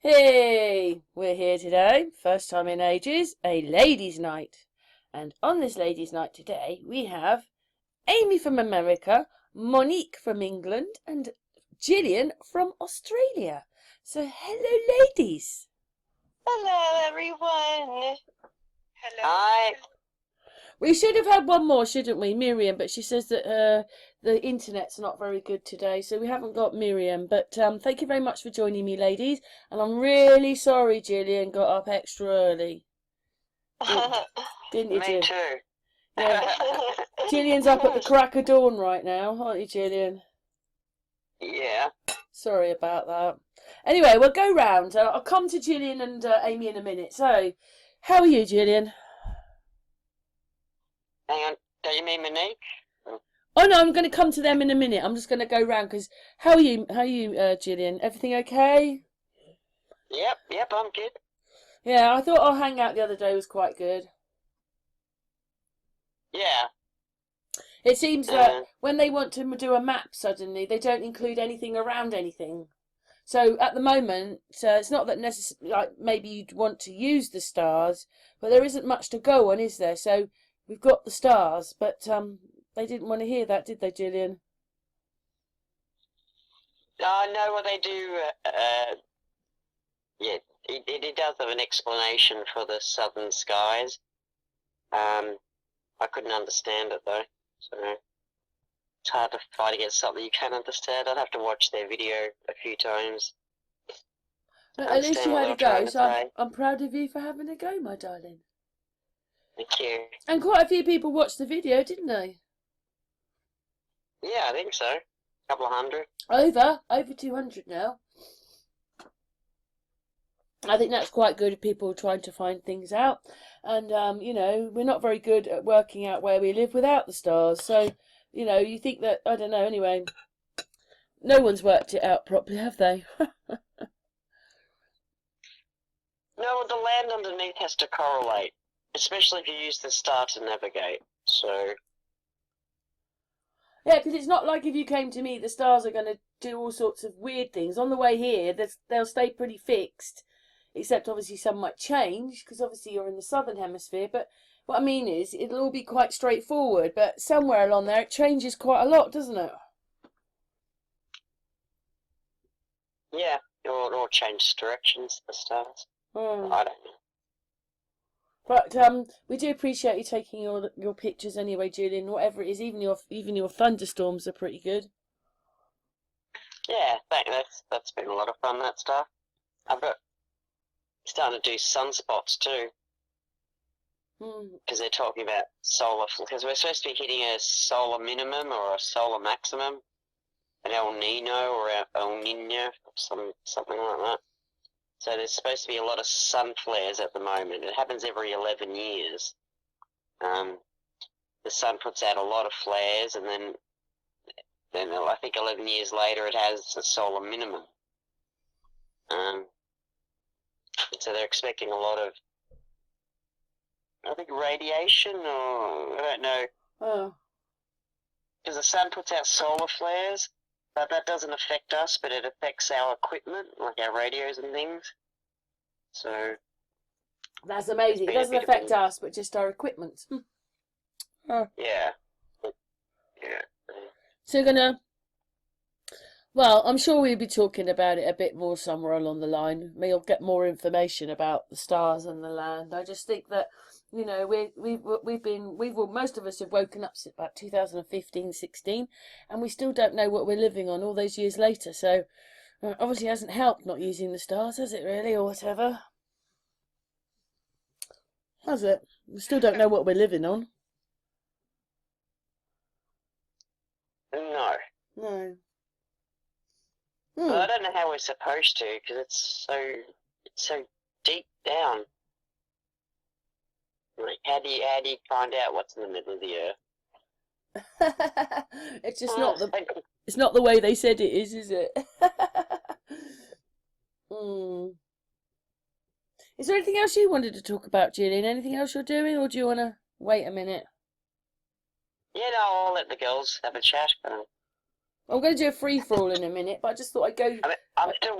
Hey, we're here today, first time in ages, a ladies' night. And on this ladies' night today, we have Amy from America, Monique from England, and Jillian from Australia. So, hello, ladies. Hello, everyone. Hello. Hi. We should have had one more, shouldn't we? Miriam, but she says that the internet's not very good today, so we haven't got Miriam. But thank you very much for joining me, ladies. And I'm really sorry Jillian got up extra early. Didn't you, Me Jill? too. Yeah. Jillian's up at the crack of dawn right now, aren't you, Jillian? Yeah. Sorry about that. Anyway, we'll go round. I'll come to Jillian and Amy in a minute. So, how are you, Jillian? Hang on. Don't you mean Monique? Oh no, I'm going to come to them in a minute. I'm just going to go round because how are you? How are you, Jillian? Everything okay? Yep, I'm good. Yeah, I thought our hangout the other day was quite good. Yeah. It seems that when they want to do a map suddenly, they don't include anything around anything. So at the moment, it's not that necessarily like maybe you'd want to use the stars, but there isn't much to go on, is there? So we've got the stars, but they didn't want to hear that, did they, Jillian? No, what they do, yeah, it does have an explanation for the southern skies. I couldn't understand it though, so it's hard to fight against something you can't understand. I'd have to watch their video a few times. At least you had a go, so I'm proud of you for having a go, my darling. Thank you. And quite a few people watched the video, didn't they? Yeah, I think so. A couple of hundred. Over 200 now. I think that's quite good if people are trying to find things out. And, you know, we're not very good at working out where we live without the stars. So, you know, you think that, I don't know, anyway, no one's worked it out properly, have they? No, the land underneath has to correlate, especially if you use the star to navigate. So. Yeah, because it's not like if you came to me, the stars are going to do all sorts of weird things. On the way here, they'll stay pretty fixed, except obviously some might change, because obviously you're in the southern hemisphere. But what I mean is, it'll all be quite straightforward, but somewhere along there it changes quite a lot, doesn't it? Yeah, or change directions, the stars. I don't know. But we do appreciate you taking your pictures anyway, Julian. Whatever it is, even your thunderstorms are pretty good. Yeah, that's been a lot of fun. That stuff. I've got starting to do sunspots too, because they're talking about solar. Because we're supposed to be hitting a solar minimum or a solar maximum, an El Nino or El Nino, something like that. So there's supposed to be a lot of sun flares at the moment. It happens every 11 years. The sun puts out a lot of flares, and then I think 11 years later it has a solar minimum. So they're expecting a lot of, I think, radiation, or I don't know. Oh. Because the sun puts out solar flares, but that doesn't affect us, but it affects our equipment, like our radios and things. So That's amazing. It doesn't affect us, but just our equipment. Oh. Yeah. So you're gonna. Well, I'm sure we'll be talking about it a bit more somewhere along the line. We'll get more information about the stars and the land. I just think that, you know, most of us have woken up since about 2015, 16, and we still don't know what we're living on all those years later. So obviously it hasn't helped not using the stars, has it really, or whatever? Has it? We still don't know what we're living on. No. No. But I don't know how we're supposed to, because it's so deep down. Like, how do you find out what's in the middle of the earth? It's just it's not the way they said it is it? Is there anything else you wanted to talk about, Jillian? Anything else you're doing, or do you want to wait a minute? Yeah, no, I'll let the girls have a chat. I'm going to do a free-for-all in a minute, but I just thought I'd go. I'm still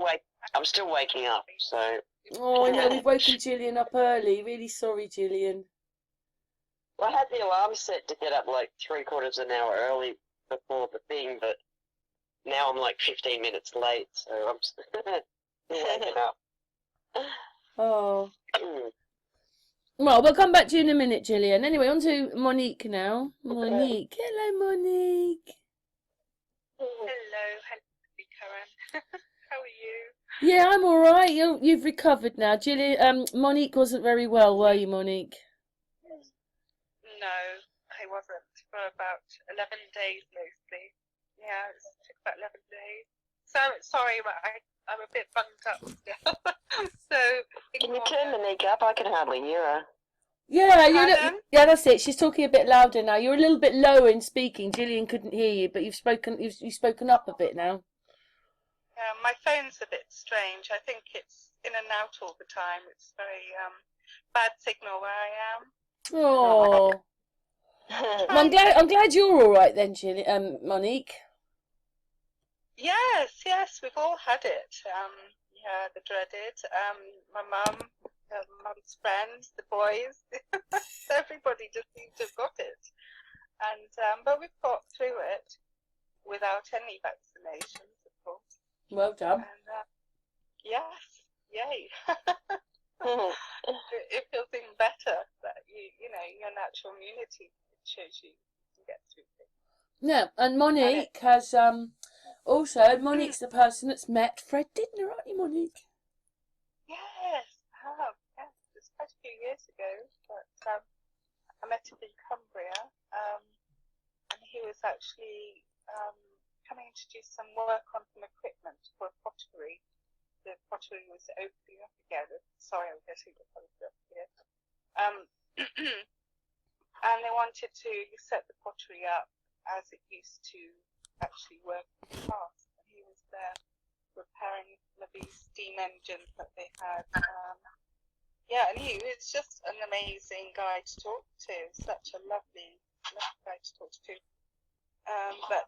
I'm still waking up, so... Oh, I know, we've woken Jillian up early. Really sorry, Jillian. Well, I had the alarm set to get up like 3/4 an hour early before the thing, but now I'm like 15 minutes late, so I'm still waking up. Oh. Well, we'll come back to you in a minute, Jillian. Anyway, on to Monique now. Monique. Hello, Monique. Hello, Karen. How are you? Yeah, I'm all right. You've recovered now, Jillian. Monique wasn't very well, were you, Monique? No, I wasn't for about 11 days mostly. Yeah, it took about 11 days. So sorry, but I'm a bit bunged up still. So Can you turn Monique up? I can hardly hear her. Yeah, Pardon? yeah, that's it. She's talking a bit louder now. You're a little bit low in speaking. Jillian couldn't hear you, but you've spoken up a bit now. My phone's a bit strange. I think it's in and out all the time. It's very bad signal where I am. Oh. Well, I'm glad you're all right then, Monique. Yes, we've all had it. Yeah, the dreaded. My mum's friends, the boys, everybody just seems to have got it. And but we've got through it without any vaccinations, of course. Well done. And yes, yay. It feels even better that you know your natural immunity shows you can get through things. Yeah, and Monique has also Monique's the person that's met Fred Didner, aren't you, Monique? Yes, I have. Yes, it was quite a few years ago, but I met him in Cumbria, and he was actually coming to do some work on some equipment for a pottery. The pottery was opening up again. Sorry, I'm getting the pottery up here. And they wanted to set the pottery up as it used to actually work in the past. And he was there repairing some of these steam engines that they had. Yeah, and he was just an amazing guy to talk to. Such a lovely guy to talk to. But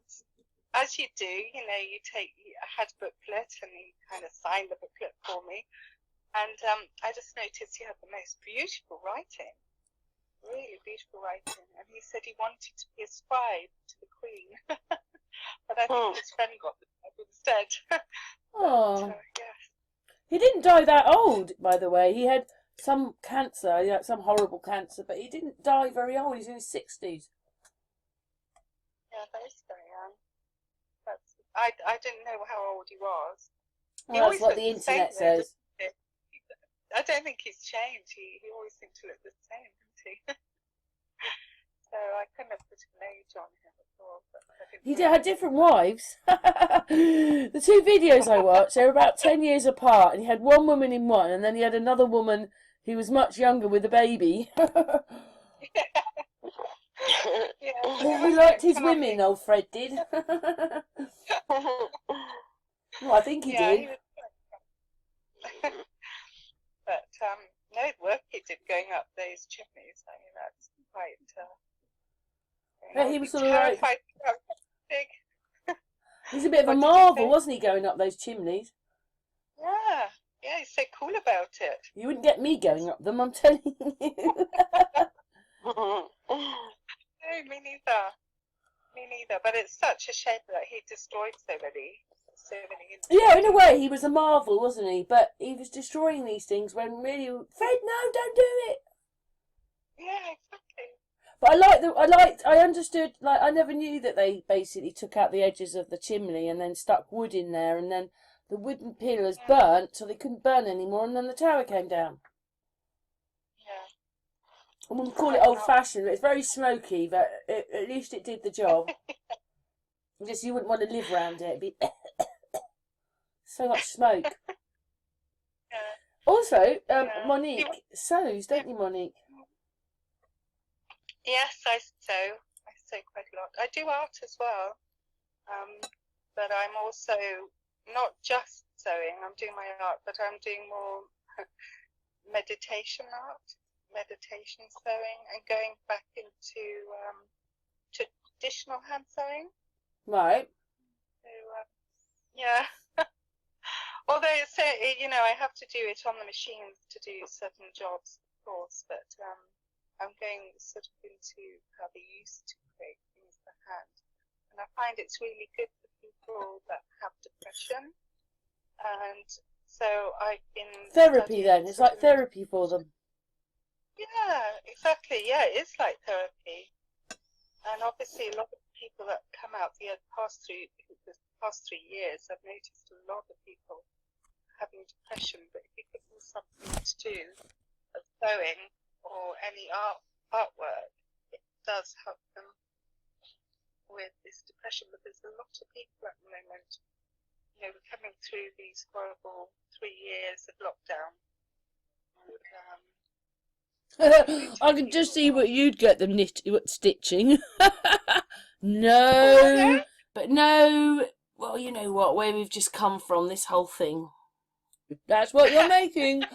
as you do, you know, I had a booklet and he kind of signed the booklet for me. And I just noticed he had the most beautiful writing, really beautiful writing. And he said he wanted to be a scribe to the Queen. But I think his friend got the job instead. Oh. Yes. He didn't die that old, by the way. He had some cancer, some horrible cancer, but he didn't die very old. He's in his 60s. Yeah, that is very young. I didn't know how old he was. Well, that's what the internet says. I don't think he's changed. He always seemed to look the same, didn't he? So I couldn't have put an age on him at all. He had different wives. The two videos I watched, they were about 10 years apart, and he had one woman in one, and then he had another woman who was much younger with a baby. Yeah, He liked his women, old Fred did. Well, I think he did. He was but no work he did going up those chimneys. I mean, that's quite. Yeah, he was sort of like. Big. He's a bit of a marvel, wasn't he, going up those chimneys? Yeah, he's so cool about it. You wouldn't get me going up them, I'm telling you. No, me neither. But it's such a shame that he destroyed so many. Yeah, in a way, he was a marvel, wasn't he? But he was destroying these things when really, Fred, no, don't do it. Yeah, exactly. But I understood, like, I never knew that they basically took out the edges of the chimney and then stuck wood in there, and then the wooden pillars burnt, so they couldn't burn anymore, and then the tower came down. Yeah. I wouldn't call it old-fashioned, but it's very smoky, but at least it did the job. Just you wouldn't want to live round it. It'd be so much smoke. Also, Monique sews, don't you, Monique? Yes, I sew. I sew quite a lot. I do art as well, but I'm also not just sewing. I'm doing my art, but I'm doing more meditation art, meditation sewing, and going back into traditional hand sewing. Right. So, yeah. Although it's, I have to do it on the machines to do certain jobs, of course, but I'm going sort of into how they used to create things by hand. And I find it's really good for people that have depression. And so I've been Therapy then. It's like therapy for them. Yeah, exactly. Yeah, it is like therapy. And obviously a lot of people that come out the past 3 years, I've noticed a lot of people having depression, but if you give them something to do, of sewing or any artwork, it does help them with this depression. But there's a lot of people at the moment, we're coming through these horrible 3 years of lockdown. And, I could just see what you'd get them stitching. No, but no. Well, you know what? Where we've just come from, this whole thing. If that's what you're making, I'm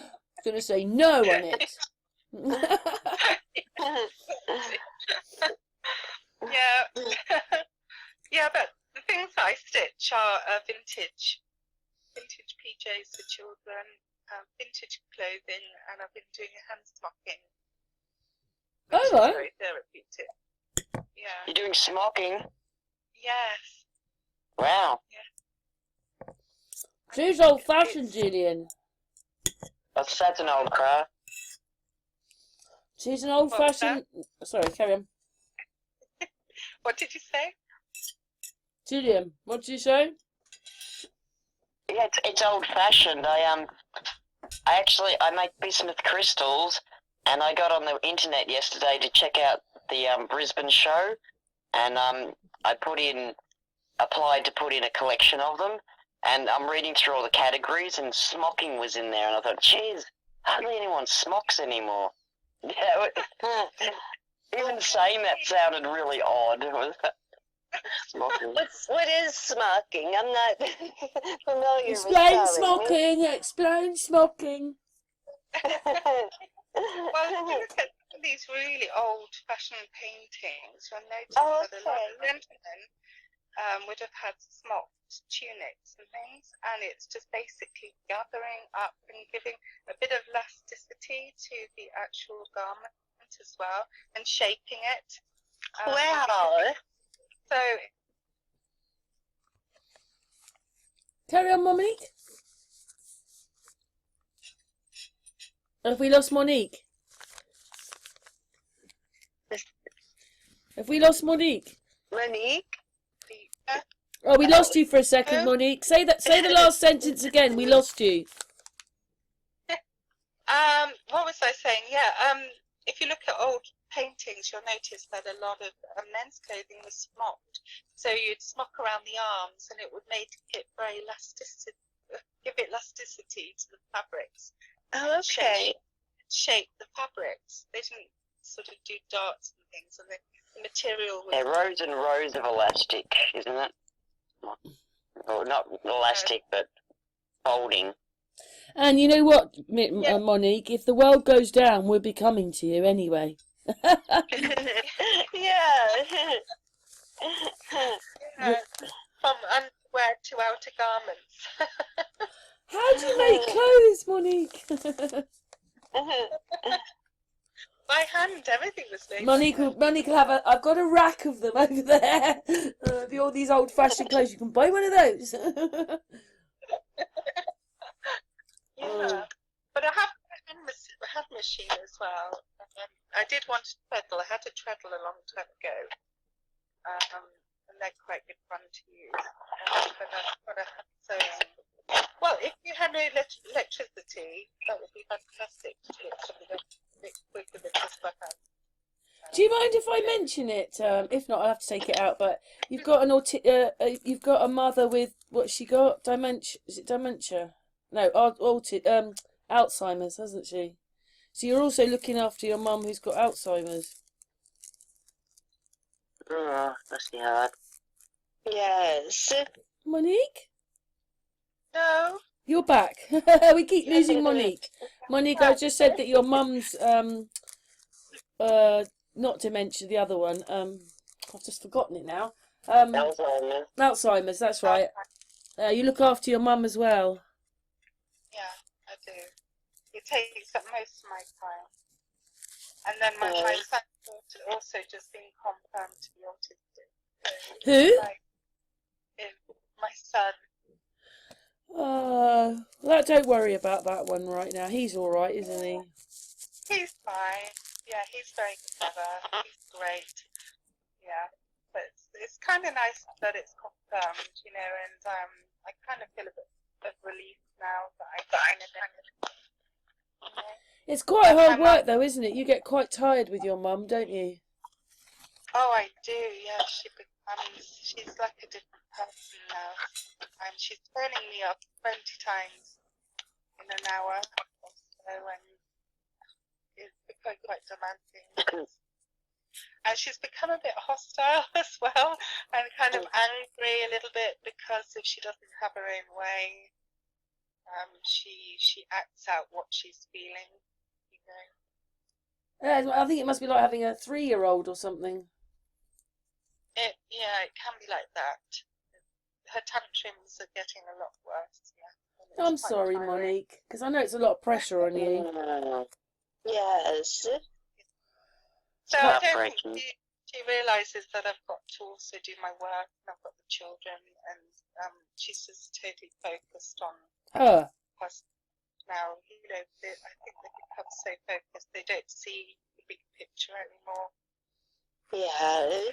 gonna say no on it. Yeah, but the things that I stitch are vintage PJs for children, vintage clothing, and I've been doing a hand smocking. Which is very therapeutic. Yeah. You're doing smocking? Yes. Wow. Yeah. She's old-fashioned, Jillian. That's an old craft. She's an old-fashioned... Sorry, carry on. What did you say? Jillian, what did you say? Yeah, it's old-fashioned. I make bismuth crystals, and I got on the internet yesterday to check out the Brisbane show, and I applied to put in a collection of them, and I'm reading through all the categories, and smocking was in there, and I thought, geez, hardly anyone smocks anymore. Yeah, even saying that sounded really odd. Smocking. What is smocking? I'm not familiar Explain with smocking. Explain smocking. Well, if you look at these really old-fashioned paintings, you'll notice that a lot of gentlemen would have had smocked tunics and things, and it's just basically gathering up and giving a bit of elasticity to the actual garment as well, and shaping it. Wow. So, Carry on, Monique. Have we lost Monique? Have we lost Monique? Monique? Oh, we lost you for a second, Monique. Say the last sentence again. We lost you. what was I saying? Yeah, if you look at old paintings, you'll notice that a lot of men's clothing was smocked. So you'd smock around the arms, and it would make it very give it elasticity to the fabrics. Oh, okay. Shape the fabrics. They didn't sort of do darts and things, and the material was... Yeah, rows and rows of elastic, isn't it? Well, not elastic, but folding. And you know what, Monique? If the world goes down, we'll be coming to you anyway. Yeah. From underwear to outer garments. How do you make clothes, Monique? By hand, everything was made. Monique will have I've got a rack of them over there. All these old-fashioned clothes. You can buy one of those. Yeah, but I have a hand machine as well. I did want a treadle. I had a treadle a long time ago, and they're quite good fun to use. But I've got a hand sewing. Well, if you had no electricity, that would be fantastic to do it something a bit quicker than just by hand. Do you mind if I mention it? If not, I'll have to take it out. But you've got you've got a mother with what's she got? Dementia? Is it dementia? No, Alzheimer's, hasn't she? So you're also looking after your mum who's got Alzheimer's. Oh, must be hard. Yes. Monique? No. You're back. We keep losing Monique. Monique, I just said that your mum's not dementia, the other one. I've just forgotten it now. Alzheimer's. Alzheimer's, that's right. You look after your mum as well. do. It takes up most of my time. And then my son also just been confirmed to be autistic. So Who? like, my son. Well, don't worry about that one right now. He's all right, isn't he? He's fine. Yeah, he's very clever. He's great. Yeah, but it's kind of nice that it's confirmed, you know, and I kind of feel a bit of relief now that I kind of, you know. It's quite hard work, though, isn't it? You get quite tired with your mum, don't you? Oh, I do. Yeah, she's like a different person now, and she's phoning me up 20 times in an hour or so, and it's become quite demanding. And she's become a bit hostile as well, and kind of angry a little bit, because if she doesn't have her own way, she acts out what she's feeling, you know. Yeah, I think it must be like having a 3-year-old or something. It can be like that. Her tantrums are getting a lot worse. Yeah. I'm sorry, Monique, because I know it's a lot of pressure on you. Yes. So I don't think she realises that I've got to also do my work, and I've got the children, and she's just totally focused on Her. us now. You know, I think they become so focused they don't see the big picture anymore. Yeah.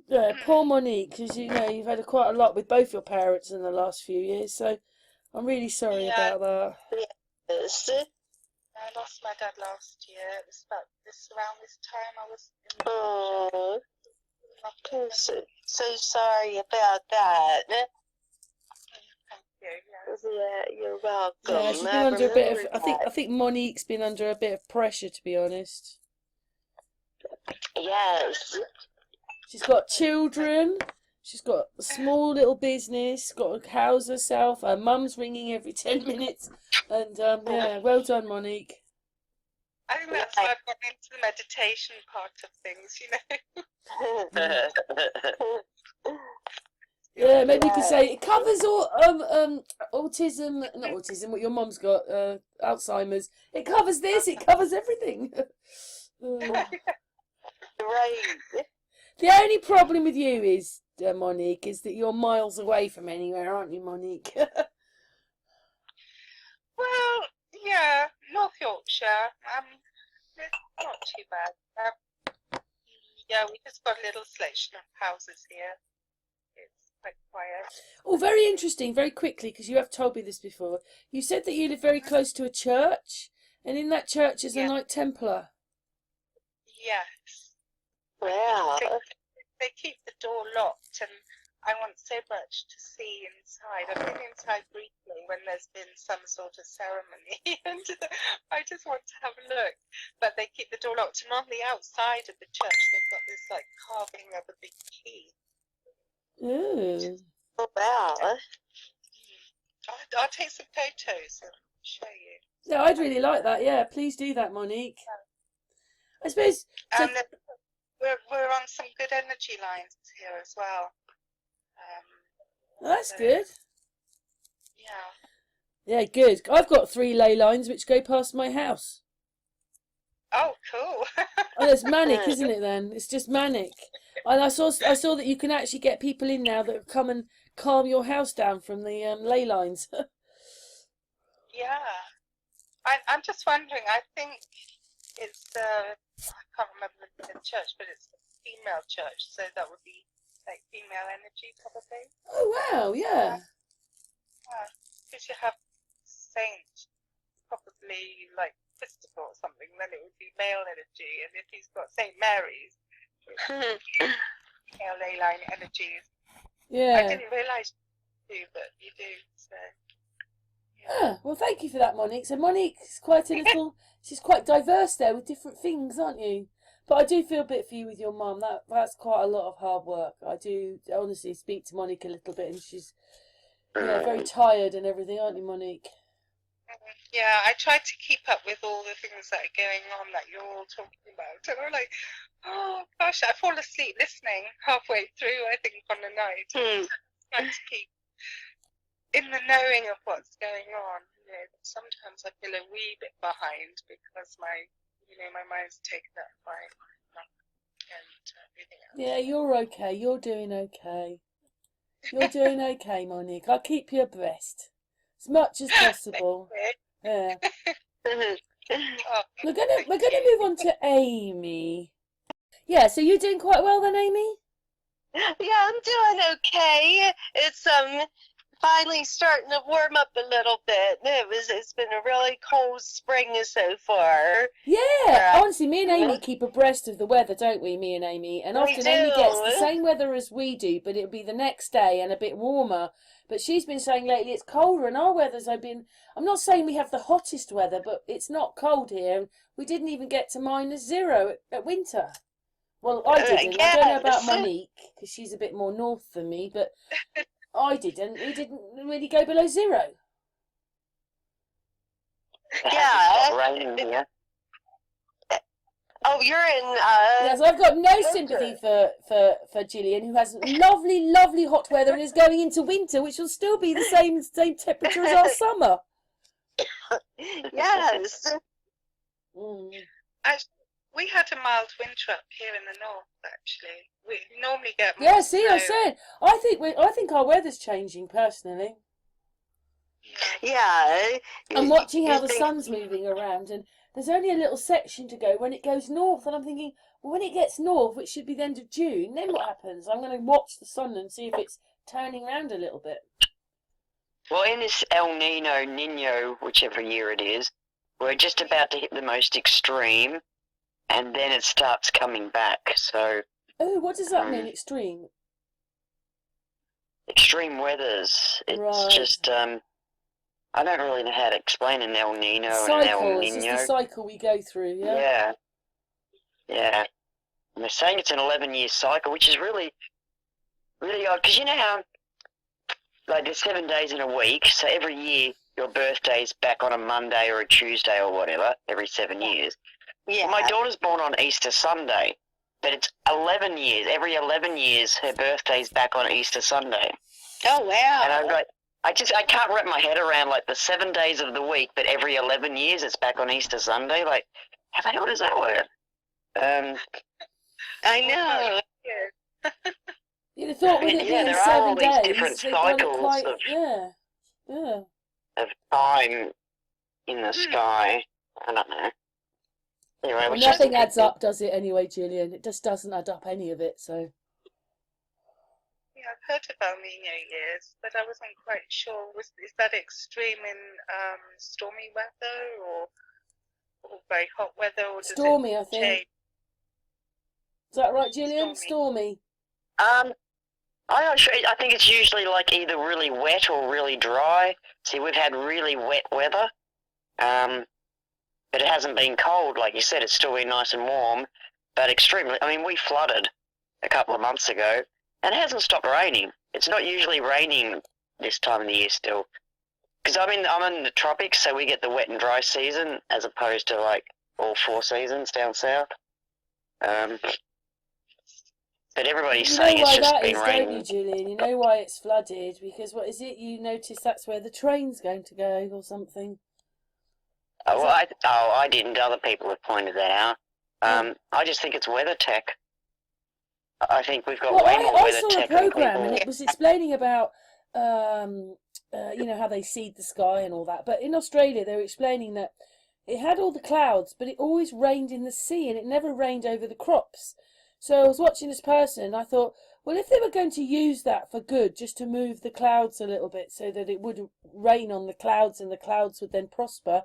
Yeah, poor Monique, because you know you've had quite a lot with both your parents in the last few years, so I'm really sorry about that. Yes. I lost my dad last year. It was about around this time I was in the Oh, I'm so sorry about that. Thank you. Yes. Yeah, you're welcome. Yeah, she's been under a bit of. I think Monique's been under a bit of pressure, to be honest. Yes. She's got children. She's got a small little business. Got to house herself. Her mum's ringing every 10 minutes, and yeah, well done, Monique. I think that's why I've got into the meditation part of things, you know. Yeah, maybe you could say it covers all autism, not autism. What your mum's got, Alzheimer's. It covers this. It covers everything. Right. The only problem with you is, Monique, is that you're miles away from anywhere, aren't you, Monique? Well, yeah, North Yorkshire. It's not too bad. Yeah, we just got a little selection of houses here. It's quite quiet. Oh, very interesting. Very quickly, because you have told me this before. You said that you live very close to a church, and in that church is a Knight Templar. Yes. Wow. They keep the door locked, and I want so much to see inside. I've been inside briefly when there's been some sort of ceremony, and I just want to have a look. But they keep the door locked, and on the outside of the church, they've got this like carving of a big key. Ooh. Oh, wow. I'll take some photos and show you. Yeah, I'd really like that. Yeah, please do that, Monique. I suppose. And we're on some good energy lines here as well. That's good. Yeah. Yeah, good. I've got 3 ley lines which go past my house. Oh, cool. Oh, it's manic, isn't it? Then it's just manic. And I saw that you can actually get people in now that come and calm your house down from the ley lines. Yeah. I'm just wondering. I think it's I can't remember the church, but it's a female church, so that would be like female energy, probably. Oh wow, yeah. Because you have Saint, probably like Christopher or something, then it would be male energy, and if he's got Saint Mary's, male ley line energies. Yeah. I didn't realise you do, but you do. So. Ah, well, thank you for that, Monique. So Monique's quite a little. She's quite diverse there with different things, aren't you? But I do feel a bit for you with your mum. That's quite a lot of hard work. I do honestly speak to Monique a little bit, and she's very tired and everything, aren't you, Monique? Yeah, I tried to keep up with all the things that are going on that you're all talking about. And I'm like, oh gosh, I fall asleep listening halfway through, I think, on the night. Trying to keep in the knowing of what's going on. sometimes I feel a wee bit behind because my mind's taken up by luck and everything else. Yeah, you're okay. You're doing okay. You're doing okay, Monique. I'll keep you abreast as much as possible. Yeah. Oh, We're gonna move on to Amy. Yeah, so you're doing quite well then, Amy? Yeah, I'm doing okay. It's finally starting to warm up a little bit. It's been a really cold spring so far. Yeah, honestly, me and Amy keep abreast of the weather, don't we, me and Amy? And We often Amy gets the do. same weather as we do, but it'll be the next day and a bit warmer. But she's been saying lately it's colder, and our weather's I'm not saying we have the hottest weather, but it's not cold here. We didn't even get to -0 at winter. Well, I didn't. I don't know about Yes. Monique, because she's a bit more north than me, but I didn't. We didn't really go below 0. Yeah. It's raining here. Oh, you're in. Yes, I've got no sympathy for Jillian, who has lovely, lovely hot weather and is going into winter, which will still be the same temperature as our summer. Yes. actually, we had a mild winter up here in the north. Actually, we normally get more Yeah, see, I snow. said, I think our weather's changing personally. Yeah. I'm watching how You the think- sun's moving around, and there's only a little section to go when it goes north, and I'm thinking, well, when it gets north, which should be the end of June, then what happens? I'm going to watch the sun and see if it's turning around a little bit. Well, in this El Nino, whichever year it is, we're just about to hit the most extreme, and then it starts coming back. So Oh, what does that mean, extreme? extreme weathers. It's Right. just I don't really know how to explain an El Nino and an El Cycle, it's just Nino. the cycle we go through, yeah? Yeah. Yeah. And they're saying it's an 11-year cycle, which is really, really odd. Because you know how, like, there's 7 days in a week, so every year your birthday's back on a Monday or a Tuesday or whatever, every 7 years. Yeah. My daughter's born on Easter Sunday, but it's 11 years. Every 11 years, her birthday's back on Easter Sunday. Oh, wow. And I'm like, I can't wrap my head around, like, the 7 days of the week, but every 11 years it's back on Easter Sunday. Like, how does that work? I know. Yeah. You'd have thought with it Yeah, being there are all 7 these days, different they've got it cycles quite, of- yeah. of time in the sky. I don't know. Anyway, Well, we just- nothing adds up, does it, anyway, Jillian? It just doesn't add up, any of it, so... Yeah, I've heard of El Nino years, but I wasn't quite sure. Is that extreme in stormy weather or very hot weather, or does Stormy, I it think. change? Is that right, Jillian? Stormy. Stormy. I'm not sure. I think it's usually like either really wet or really dry. See, we've had really wet weather, but it hasn't been cold. Like you said, it's still been nice and warm, but extremely. I mean, we flooded a couple of months ago, and it hasn't stopped raining. It's not usually raining this time of the year still. Because I'm in the tropics, so we get the wet and dry season as opposed to like all 4 seasons down south. But everybody's You saying know it's why just that been is, don't you, raining. Julian? You know why it's flooded? Because, what is it? You notice that's where the train's going to go or something. I didn't. Other people have pointed that out. Oh. I just think it's weather tech. I think we've got Well, way more I weather saw a tech than programme and people. it was explaining about, you know, how they seed the sky and all that. But in Australia, they were explaining that it had all the clouds, but it always rained in the sea and it never rained over the crops. So I was watching this person and I thought, well, if they were going to use that for good, just to move the clouds a little bit so that it would rain on the clouds and the clouds would then prosper,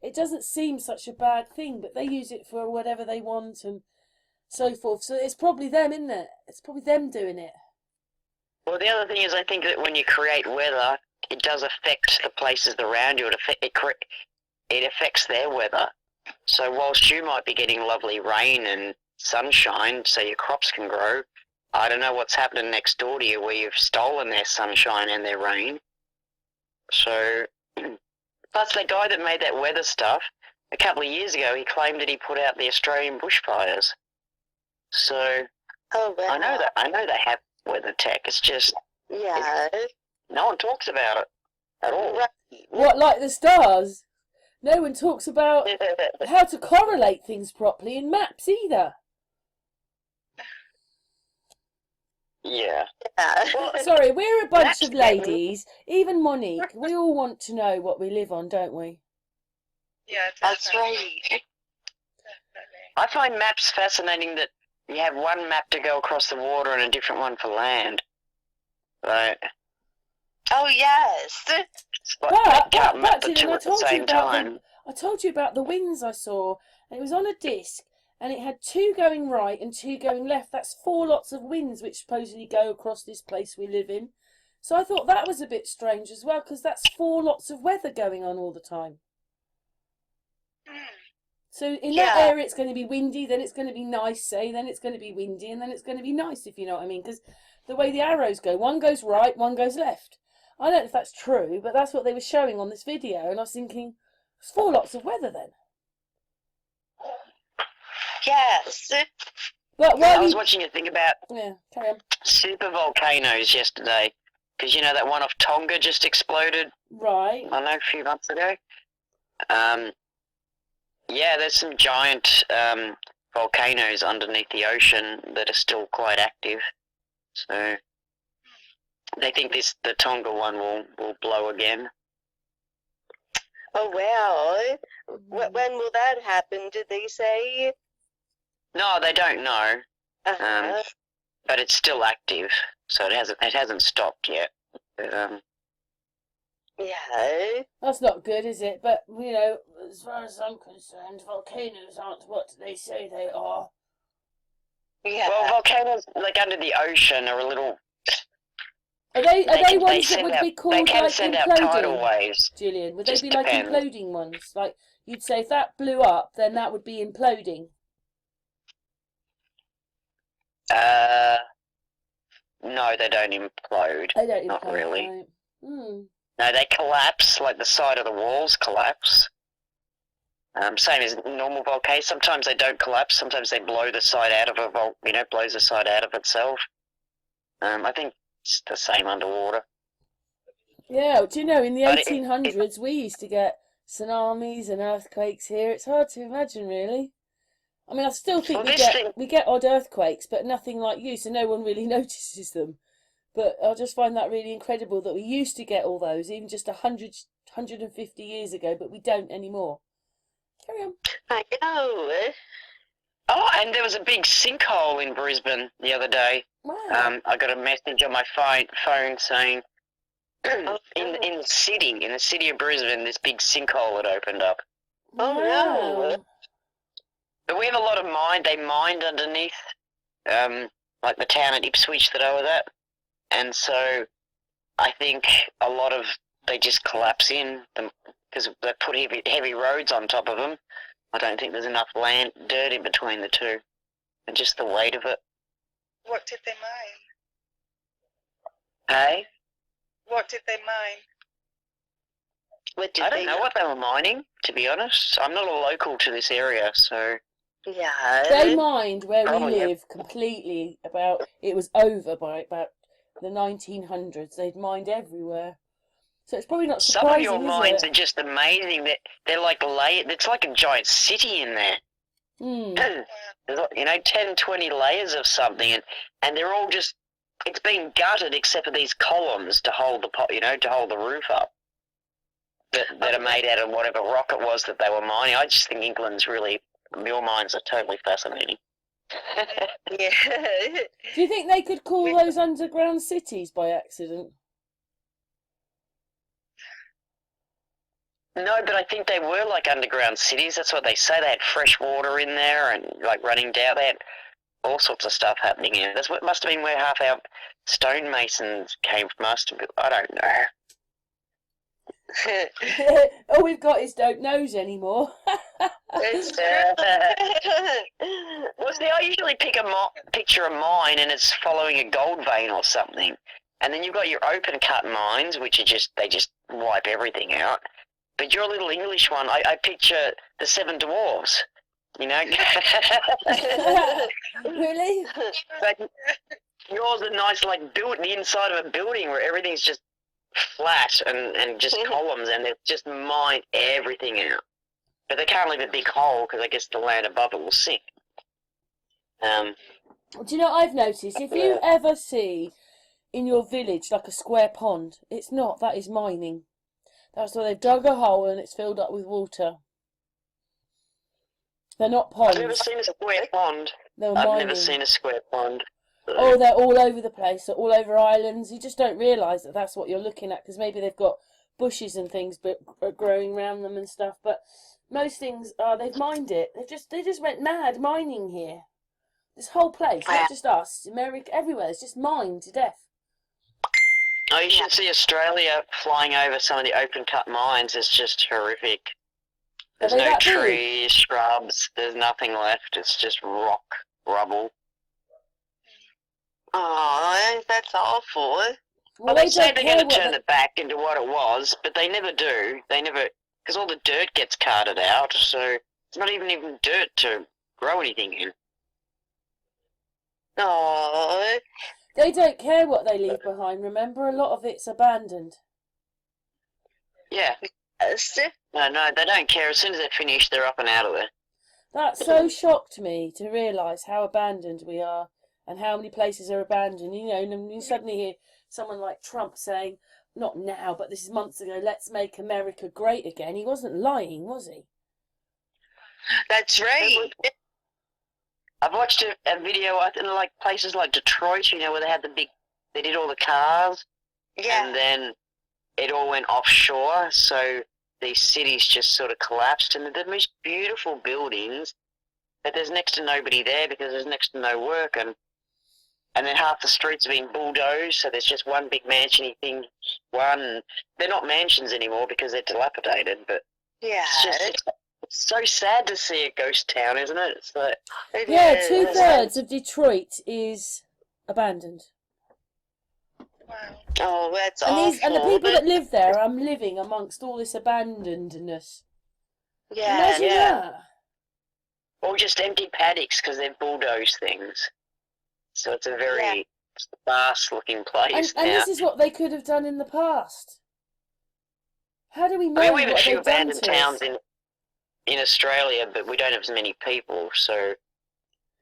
it doesn't seem such a bad thing, but they use it for whatever they want and so forth. So it's probably them, isn't it? It's probably them doing it. Well, the other thing is, I think that when you create weather, it does affect the places around you. It affects their weather. So whilst you might be getting lovely rain and sunshine, so your crops can grow, I don't know what's happening next door to you where you've stolen their sunshine and their rain. So, plus the guy that made that weather stuff, a couple of years ago, he claimed that he put out the Australian bushfires. So, Oh, wow. I know they have weather tech. It's just Yeah. no one talks about it at all. Right. What, like the stars? No one talks about how to correlate things properly in maps either. Yeah. Yeah. Sorry, we're a bunch of That's good. ladies, even Monique. We all want to know what we live on, don't we? Yeah, That's definitely. right. Definitely. I find maps fascinating that you have one map to go across the water and a different one for land. Right. Oh, yes. It's like they can't map the Jillian, two at the same time. I told you about the winds I saw, and it was on a disc, and it had 2 going right and 2 going left. That's 4 lots of winds which supposedly go across this place we live in. So I thought that was a bit strange as well, because that's 4 lots of weather going on all the time. So in that Yeah. area it's going to be windy, then it's going to be nice, say, then it's going to be windy, and then it's going to be nice, if you know what I mean, because the way the arrows go, one goes right, one goes left. I don't know if that's true, but that's what they were showing on this video, and I was thinking, it's 4 lots of weather then. Yes. But I while was you... watching a thing about Yeah, carry on. super volcanoes yesterday, because you know that one off Tonga just exploded, Right. I don't know, a few months ago. Yeah, there's some giant volcanoes underneath the ocean that are still quite active. So they think the Tonga one will blow again. Oh, well. When will that happen, did they say? No, they don't know, Uh-huh. but it's still active, so it hasn't stopped yet. But, Yeah. That's not good, is it? But, you know, as far as I'm concerned, volcanoes aren't what they say they are. Yeah. well, volcanoes like under the ocean are a little. Are they They ones that send would out, be they called can like send out tidal imploding, waves. Jillian? Would they Just be like depends. imploding ones? Like, you'd say if that blew up, then that would be imploding. No, they don't implode. They don't Not implode, really. right? Hmm. No, they collapse, like the side of the walls collapse. Same as normal volcanoes. Sometimes they don't collapse. Sometimes they blow the side out of blows the side out of itself. I think it's the same underwater. Yeah, do you know, in the But 1800s, we used to get tsunamis and earthquakes here. It's hard to imagine, really. I mean, I still think Well, we get odd earthquakes, but nothing like you, so no one really notices them. But I just find that really incredible that we used to get all those, even just 150 years ago, but we don't anymore. Carry on. I know. Oh, and there was a big sinkhole in Brisbane the other day. Wow. I got a message on my phone saying Oh, in the city of Brisbane, this big sinkhole had opened up. Oh, no. Wow. But we have a lot of mine. They mined underneath, like the town at Ipswich that I was at, and so I think a lot of they just collapse in because they put heavy roads on top of them. I don't think there's enough dirt in between the two, and just the weight of it. What did they mine? Hey, What did they mine? What did I don't they know what they were mining. To be honest, I'm not a local to this area, so Yeah. They mined where Oh, we yeah. live completely. It was over by about the 1900s. They'd mined everywhere. So it's probably not some of surprising, your is mines it? are just amazing. They're like layered. It's like a giant city in there. Hmm. There's 10, 20 layers of something, and they're all just. It's been gutted except for these columns to hold to hold the roof up. That are made out of whatever rock it was that they were mining. I just think England's really. Your mines are totally fascinating. Yeah. Do you think they could call those underground cities by accident? No, but I think they were like underground cities. That's what they say. They had fresh water in there and like running down. They had all sorts of stuff happening here. That's what must have been where half our stonemasons came from. I don't know. All we've got is don't knows anymore. It's Well, see, I usually picture a mine and it's following a gold vein or something. And then you've got your open cut mines, which are they just wipe everything out. But your little English one, I picture the Seven Dwarfs, Really? Like, yours are nice, like built the inside of a building where everything's just flat and just columns, and they've just mined everything out. But they can't leave a big hole because I guess the land above it will sink. Do you know what I've noticed? If you ever see in your village like a square pond, it's not. That is mining. That's where they've dug a hole and it's filled up with water. They're not ponds. I've never seen a square pond. They're I've mining. never seen a square pond. Oh, they're all over the place. They're all over islands. You just don't realise that that's what you're looking at because maybe they've got bushes and things but growing around them and stuff. But most things are they've mined it. They just went mad mining here. This whole place, not just us, America, everywhere. It's just mined to death. Oh, you should see Australia flying over some of the open-cut mines. It's just horrific. There's no trees, shrubs. There's nothing left. It's just rock, rubble. Oh, that's awful. Well, they say they're going to turn it back into what it was, but they never do. They never, because all the dirt gets carted out, so it's not even dirt to grow anything in. Oh. They don't care what they leave behind, remember? A lot of it's abandoned. Yeah. No, they don't care. As soon as they're finished, they're up and out of there. That so shocked me to realise how abandoned we are and how many places are abandoned. You know, and you suddenly hear someone like Trump saying, not now, but this is months ago, let's make America great again. He wasn't lying, was he? That's right. I've watched a video in like places like Detroit, you know, where they did all the cars. Yeah. And then it all went offshore, so these cities just sort of collapsed. And they're the most beautiful buildings, but there's next to nobody there because there's next to no work. And then half the streets have been bulldozed, so there's just one big mansion-y thing. They're not mansions anymore because they're dilapidated, but yeah. It's so sad to see a ghost town, isn't it? It's like, yeah, 2/3 of Detroit is abandoned. Wow. Oh, that's awful. And the people that live there are living amongst all this abandonedness. Yeah, Imagine that. Or just empty paddocks because they've bulldozed things. So it's a very sparse-looking place and this is what they could have done in the past. How do we know we have a few what they've done abandoned to towns us? in Australia, but we don't have as many people, so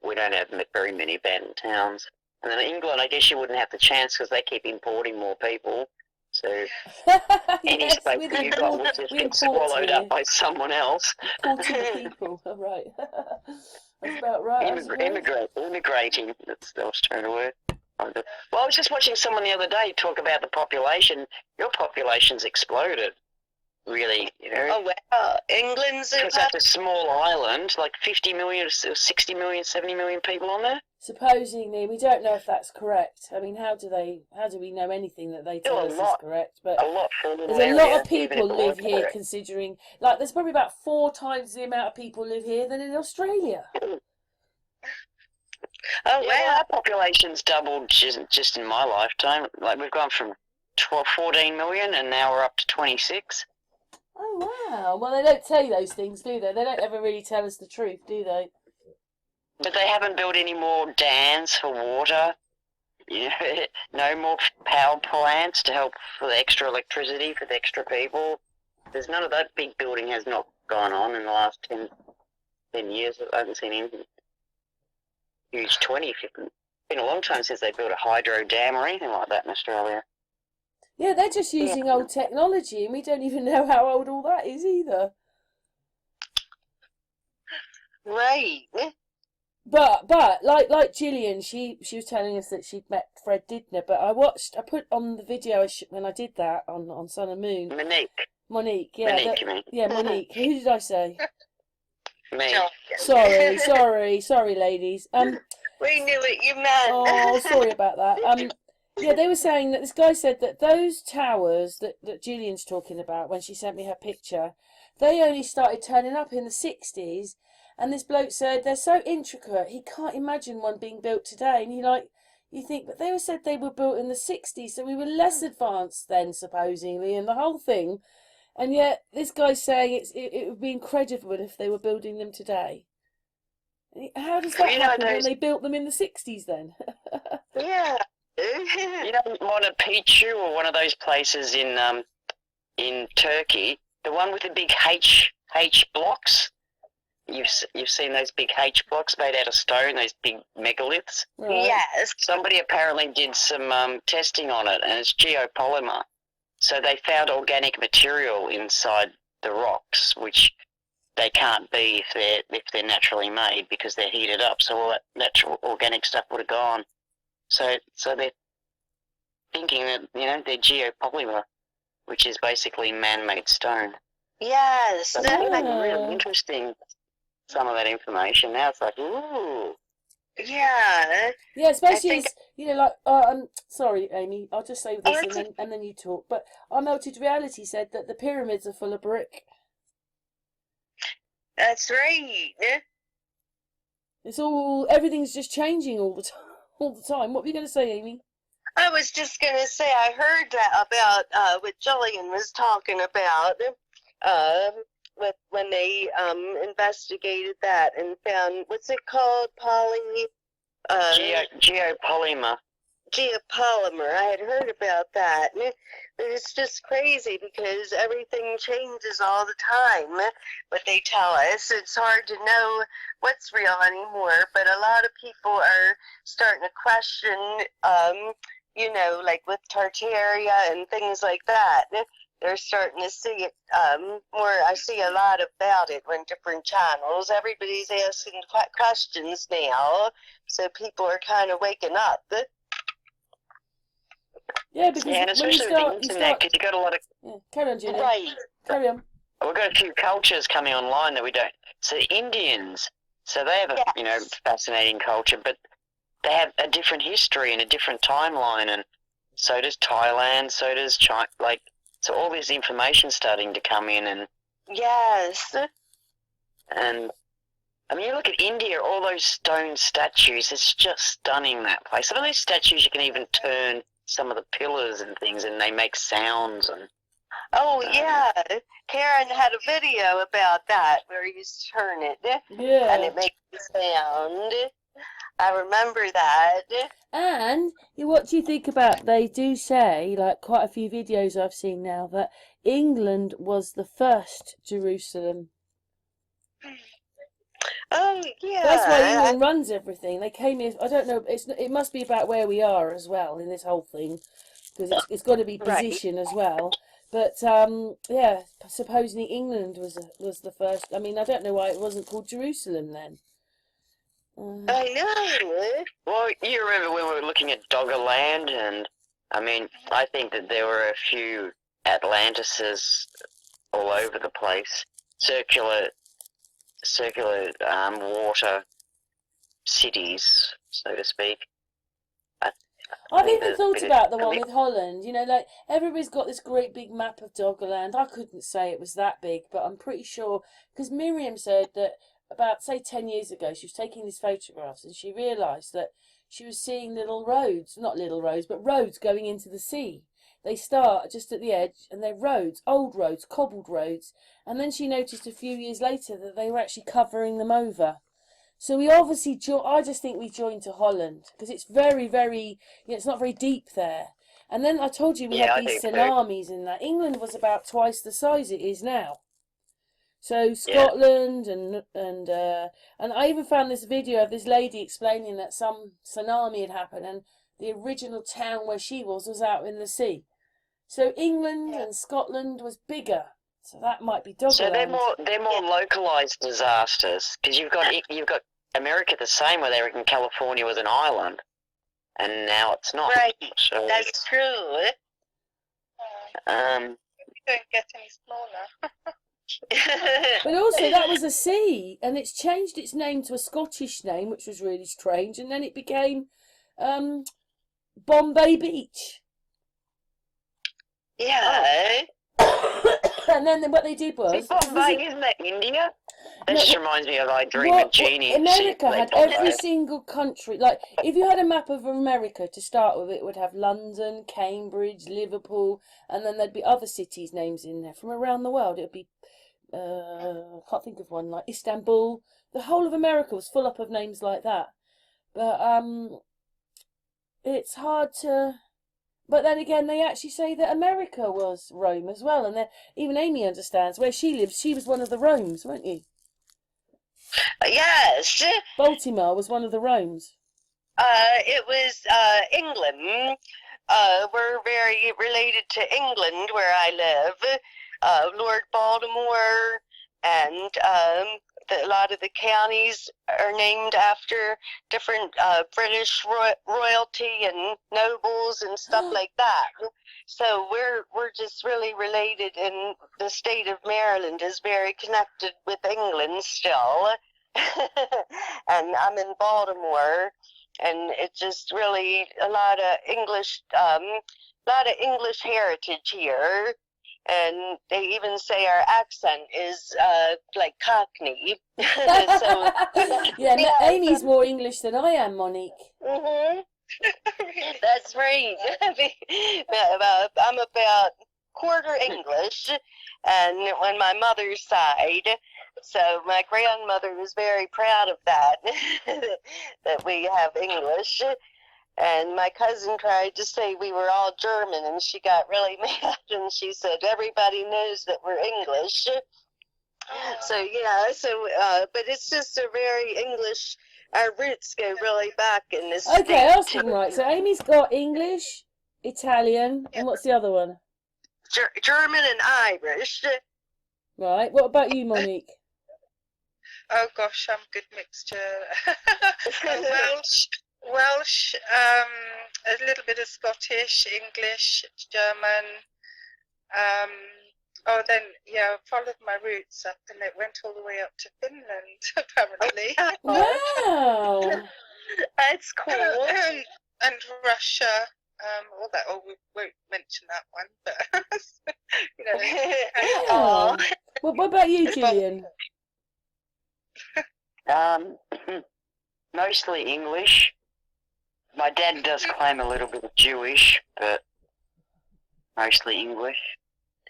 we don't have very many abandoned towns. And then in England, I guess you wouldn't have the chance because they keep importing more people. So any space you got would just get swallowed up by someone else. Importing people, right. That's about right. Immigrating, that's the Australian word. Well, I was just watching someone the other day talk about the population. Your population's exploded. Really, you know. Oh, wow. England's because that's a small island, like 50 million, 60 million, 70 million people on there. Supposedly, we don't know if that's correct. I mean, how do we know anything that they tell us is correct? But there's a lot of people live here, considering, like, there's probably about 4 times the amount of people live here than in Australia. Oh, yeah, our population's doubled just in my lifetime. Like, we've gone from 14 million and now we're up to 26. Oh, wow. Well, they don't tell you those things, do they? They don't ever really tell us the truth, do they? But they haven't built any more dams for water. You know, no more power plants to help for the extra electricity for the extra people. There's none of that. Big building has not gone on in the last 10 years. I haven't seen anything huge. 20. It's been a long time since they built a hydro dam or anything like that in Australia. Yeah, they're just using old technology, and we don't even know how old all that is either. Right. But like Jillian, she was telling us that she'd met Fred Didner. But I put on the video when I did that on Sun and Moon. Monique, yeah, Monique. Who did I say? Me. Sorry, ladies. We knew what you meant. Oh, sorry about that. Yeah, they were saying that this guy said that those towers that Jillian's talking about when she sent me her picture, they only started turning up in the 60s, and this bloke said they're so intricate he can't imagine one being built today. And you think, but they said they were built in the 60s, so we were less advanced then, supposedly, and the whole thing. And yet this guy's saying it would be incredible if they were building them today. How does that happen when they built them in the 60s then? Yeah. You know, MoniQue or one of those places in Turkey, the one with the big H blocks. You've seen those big H blocks made out of stone, those big megaliths. Right. Yes. Somebody apparently did some testing on it, and it's geopolymer. So they found organic material inside the rocks, which they can't be if they're naturally made because they're heated up. So all that natural organic stuff would have gone. So they're thinking that, you know, they're geopolymer, which is basically man-made stone. Yes. So I find it really interesting, some of that information. Now it's like, ooh. Yeah. Yeah, especially think- as, you know, like, sorry, Amy, I'll just say this and then you talk. But our Melted Reality said that the pyramids are full of brick. That's right. Everything's just changing all the time. What were you going to say, Amy? I was just gonna say I heard that about what Jillian was talking about when they investigated that and found, what's it called, Geopolymer. geopolymer. I had heard about that. And it's just crazy because everything changes all the time. What they tell us, it's hard to know what's real anymore. But a lot of people are starting to question, you know, like with Tartaria and things like that. They're starting to see it more. I see a lot about it on different channels. Everybody's asking questions now, so people are kind of waking up. Yeah, because Yeah, and when you especially start, with the internet, because you've got a lot of, yeah, carry on, Jillian. Right. Carry on. we've got a few cultures coming online that we don't. So Indians, so they have a, you know, fascinating culture, but they have a different history and a different timeline, and so does Thailand, so does China, like, so all this information starting to come in, and Yes. I mean, you look at India, all those stone statues, it's just stunning, that place. Some of those statues, you can even turn some of the pillars and things, and they make sounds. And Oh, yeah. Karen had a video about that where you turn it Yeah. and it makes a sound. I remember that. And what do you think about, they do say, like quite a few videos I've seen now, that England was the first Jerusalem. Oh, yeah. That's why England runs everything. They came here, I don't know, it must be about where we are as well in this whole thing, because it's got to be Right. position as well. But, yeah, supposedly England was the first. I mean, I don't know why it wasn't called Jerusalem then. I know. well, you remember when we were looking at Doggerland, and I mean, I think that there were a few Atlantises all over the place, circular water cities, so to speak. I've even thought about the one with Holland. You know, like everybody's got this great big map of Doggerland. I couldn't say it was that big, but I'm pretty sure, because Miriam said that about, say, 10 years ago, she was taking these photographs and she realised that she was seeing little roads, not little roads, but roads going into the sea. They start just at the edge and they're roads, old roads, cobbled roads. And then she noticed a few years later that they were actually covering them over. So we obviously, I just think we joined to Holland because it's very, very, it's not very deep there. And then I told you we had these tsunamis in that. England was about twice the size it is now. So Scotland and I even found this video of this lady explaining that some tsunami had happened and the original town where she was out in the sea. So England and Scotland was bigger. So that might be Doggerland. So they're more localized disasters, because you've got America the same, where they reckon California was an island, and now it's not. Right. So, That's true. We don't get any smaller. But also that was a sea, and it's changed its name to a Scottish name, which was really strange, and then it became Bombay Beach. Yeah. And then what they did was... Bombay, isn't that India? That just reminds me of I Dream of Jeannie. America had every single country. Like, if you had a map of America to start with, it would have London, Cambridge, Liverpool, and then there'd be other cities' names in there from around the world. It would be, I can't think of one, like Istanbul. The whole of America was full up of names like that. But it's hard to. But then again, they actually say that America was Rome as well, and even Amy understands where she lives. She was one of the Romes, weren't you? Yes. Baltimore was one of the Romes. It was England. We're very related to England where I live. Lord Baltimore, and a lot of the counties are named after different British royalty and nobles and stuff like that. So we're just really related, and the state of Maryland is very connected with England still. And I'm in Baltimore, and it's just really a lot of English heritage here. And they even say our accent is like Cockney. So, yeah, no, Amy's more English than I am, Monique. That's right. I'm about quarter English, and on my mother's side. So my grandmother was very proud of that, that we have English. And my cousin tried to say we were all German, and she got really mad, and she said, everybody knows that we're English. So, yeah, but it's just a very English, our roots go really back in this Okay, asking right. So Amy's got English, Italian, and what's the other one? German and Irish. Right. What about you, Monique? Oh gosh, I'm a good mixture. Welsh, a little bit of Scottish, English, German. Then followed my roots up, and it went all the way up to Finland, apparently. Wow, that's cool. And Russia. We won't mention that one, but you know. Oh. What about you, Jillian? Mostly English. My dad does claim a little bit of Jewish, but mostly English.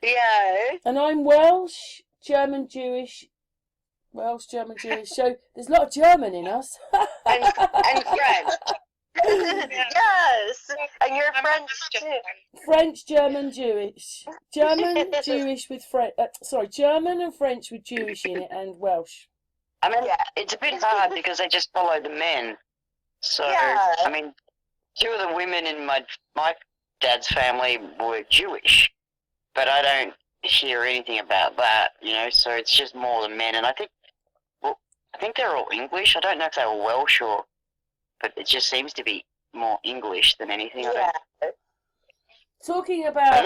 Yeah. And I'm Welsh, German, Jewish. Welsh, German, Jewish. So there's a lot of German in us. and French. Yes. And you're French too. French, German, Jewish. German, Jewish with French. German and French with Jewish in it, and Welsh. I mean, it's a bit hard because they just follow the men. So, yeah. I mean, two of the women in my dad's family were Jewish, but I don't hear anything about that, so it's just more the men. And I think they're all English. I don't know if they were Welsh but it just seems to be more English than anything. Yeah. Talking about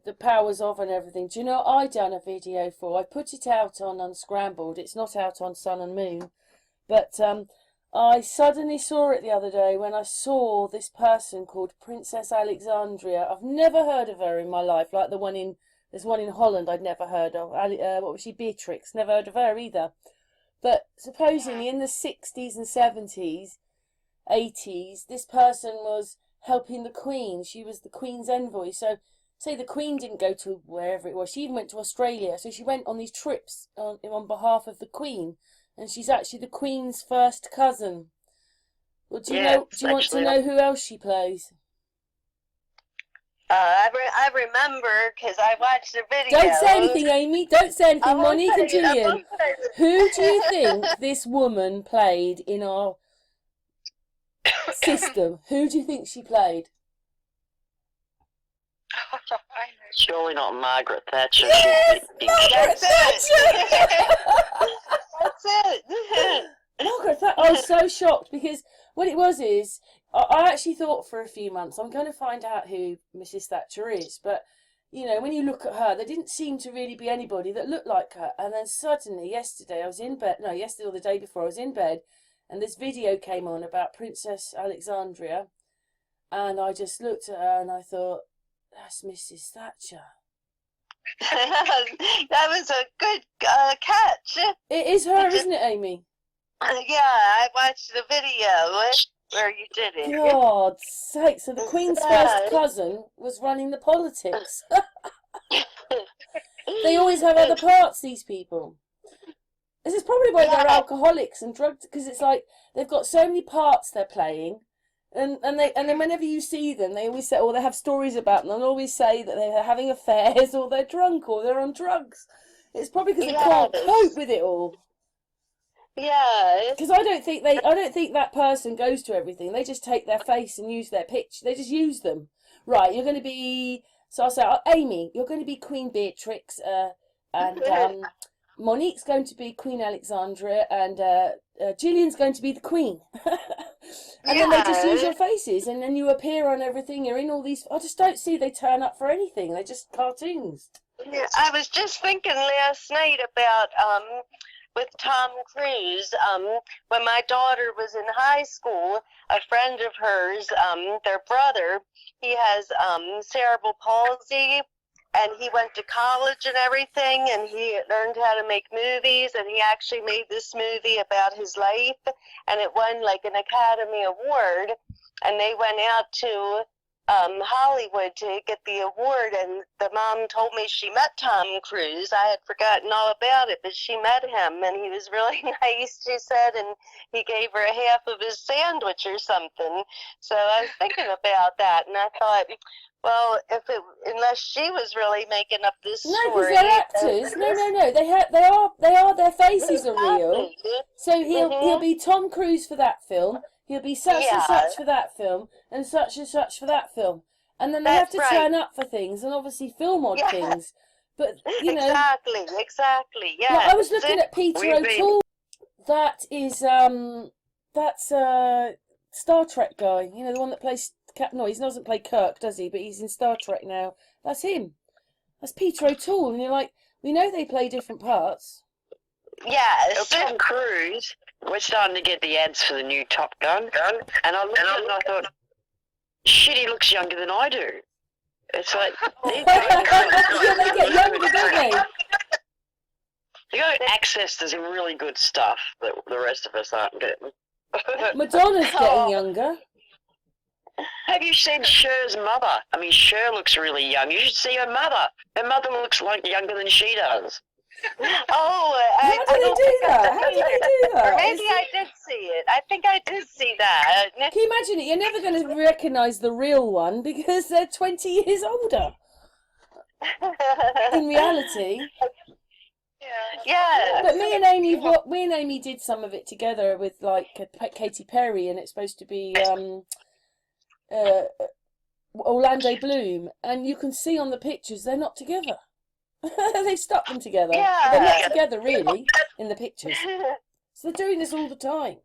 the powers of and everything. Do you know I done a video for? I put it out on Unscrambled. It's not out on Sun and Moon, but I suddenly saw it the other day when I saw this person called Princess Alexandria. I've never heard of her in my life. Like there's one in Holland I'd never heard of. What was she? Beatrix. Never heard of her either. But supposedly in the 60s and 70s, 80s, this person was helping the Queen. She was the Queen's envoy. So, say the Queen didn't go to wherever it was. She even went to Australia. So she went on these trips on behalf of the Queen. And she's actually the Queen's first cousin. Well, do you want to know who else she plays? I remember because I watched the video. Don't say anything, Amy. Don't say anything, Monique and Jillian. Who do you think this woman played in our system? Who do you think she played? I know. Surely not Margaret Thatcher. Yes, Margaret Thatcher. That's it. Margaret Thatcher. I was so shocked because what it was is I actually thought for a few months I'm going to find out who Mrs. Thatcher is, but when you look at her, there didn't seem to really be anybody that looked like her. And then suddenly yesterday or the day before I was in bed, and this video came on about Princess Alexandria, and I just looked at her and I thought, that's Mrs. Thatcher. That was a good catch. It is her, isn't it, Amy? Yeah, I watched the video where you did it. God's sake, so the Queen's first cousin was running the politics. They always have other parts, these people. This is probably why they're alcoholics and drugged, because it's like they've got so many parts they're playing, And then whenever you see them, they always say, or they have stories about them, and always say that they're having affairs, or they're drunk, or they're on drugs. It's probably because they can't cope with it all. Yeah. Because I don't think that person goes to everything. They just take their face and use their pitch. They just use them. Right, you're going to be. So I'll say, oh, Amy, you're going to be Queen Beatrix, and Monique's going to be Queen Alexandra, and Jillian's going to be the Queen. And then they just use your faces, and then you appear on everything. You're in all these. I just don't see they turn up for anything. They're just cartoons. Yeah, I was just thinking last night about with Tom Cruise. When my daughter was in high school, a friend of hers, their brother, he has cerebral palsy, and he went to college and everything, and he learned how to make movies, and he actually made this movie about his life, and it won like an Academy Award, and they went out to Hollywood to get the award, and the mom told me she met Tom Cruise. I had forgotten all about it, but she met him, and he was really nice, she said, and he gave her a half of his sandwich or something. So I was thinking about that, and I thought, well, unless she was really making up this story. No, because they're actors. No. They are. Their faces are real. So he'll be Tom Cruise for that film. He'll be such and such for that film, and such for that film. And then they have to turn up for things, and obviously film odd things. But, you know... Exactly, yeah. Like, I was looking at Peter O'Toole. That is, that's Star Trek guy. You know, the one that plays... No, he doesn't play Kirk, does he? But he's in Star Trek now. That's him. That's Peter O'Toole. And you're like, we know they play different parts. Yes. Tom Cruise, we're starting to get the ads for the new Top Gun. And I looked at it and I thought, shit, he looks younger than I do. It's like... They get younger, don't they? You got access to some really good stuff that the rest of us aren't getting. Madonna's getting younger. Have you seen Cher's mother? I mean, Cher looks really young. You should see her mother. Her mother looks like younger than she does. Oh, How do they do that? Or maybe I did see it. I think I did see that. Can you imagine it? You're never going to recognise the real one because they're 20 years older. In reality. Yeah. But me and Amy did some of it together with like Katy Perry, and it's supposed to be Orlando Bloom, and you can see on the pictures they're not together. They've stuck them together. Yeah. They're not together really in the pictures. So they're doing this all the time.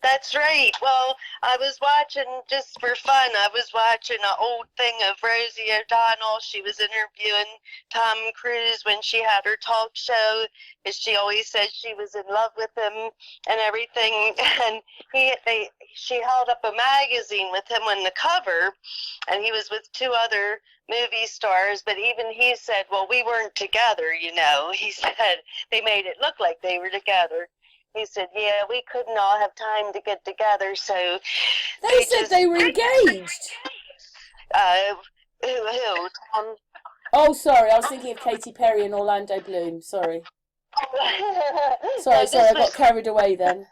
That's right. Well, I was watching, just for fun, I was watching an old thing of Rosie O'Donnell. She was interviewing Tom Cruise when she had her talk show, and she always said she was in love with him and everything. And she held up a magazine with him on the cover, and he was with two other movie stars, but even he said, well, we weren't together, you know. He said they made it look like they were together. He said, yeah, we couldn't all have time to get together, so... They said they were engaged. Who? Tom? Oh, sorry, I was thinking of Katy Perry and Orlando Bloom, sorry. Sorry, I got carried away then.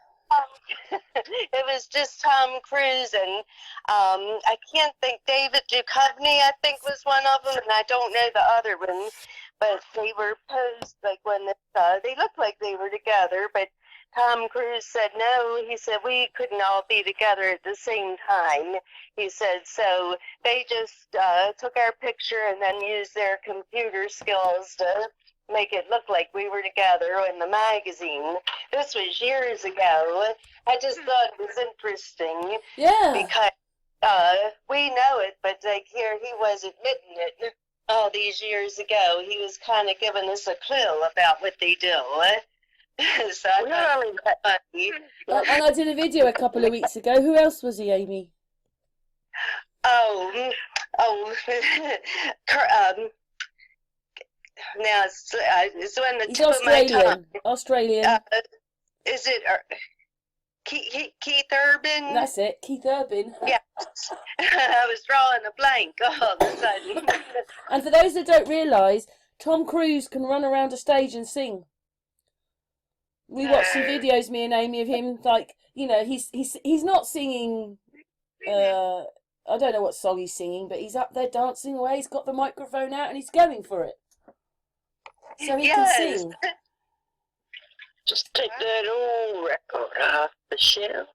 It was just Tom Cruise, and I can't think, David Duchovny, I think, was one of them, and I don't know the other one, but they were posed like when they looked like they were together, but Tom Cruise said no. He said we couldn't all be together at the same time. He said so they just took our picture and then used their computer skills to make it look like we were together in the magazine. This was years ago. I just thought it was interesting. Yeah. Because we know it, but like here he was admitting it all these years ago. He was kind of giving us a clue about what they do. So I thought funny. And I did a video a couple of weeks ago. Who else was he, Amy? Oh, now it's on the He's tip of my tongue. Australian. Is it Keith Urban? That's it, Keith Urban. Yeah. I was drawing a blank all of a sudden. And for those that don't realise, Tom Cruise can run around a stage and sing. We watched some videos, me and Amy, of him, like, you know, he's not singing, I don't know what song he's singing, but he's up there dancing away, he's got the microphone out and he's going for it. So he can sing. Just take that old record off the shelf.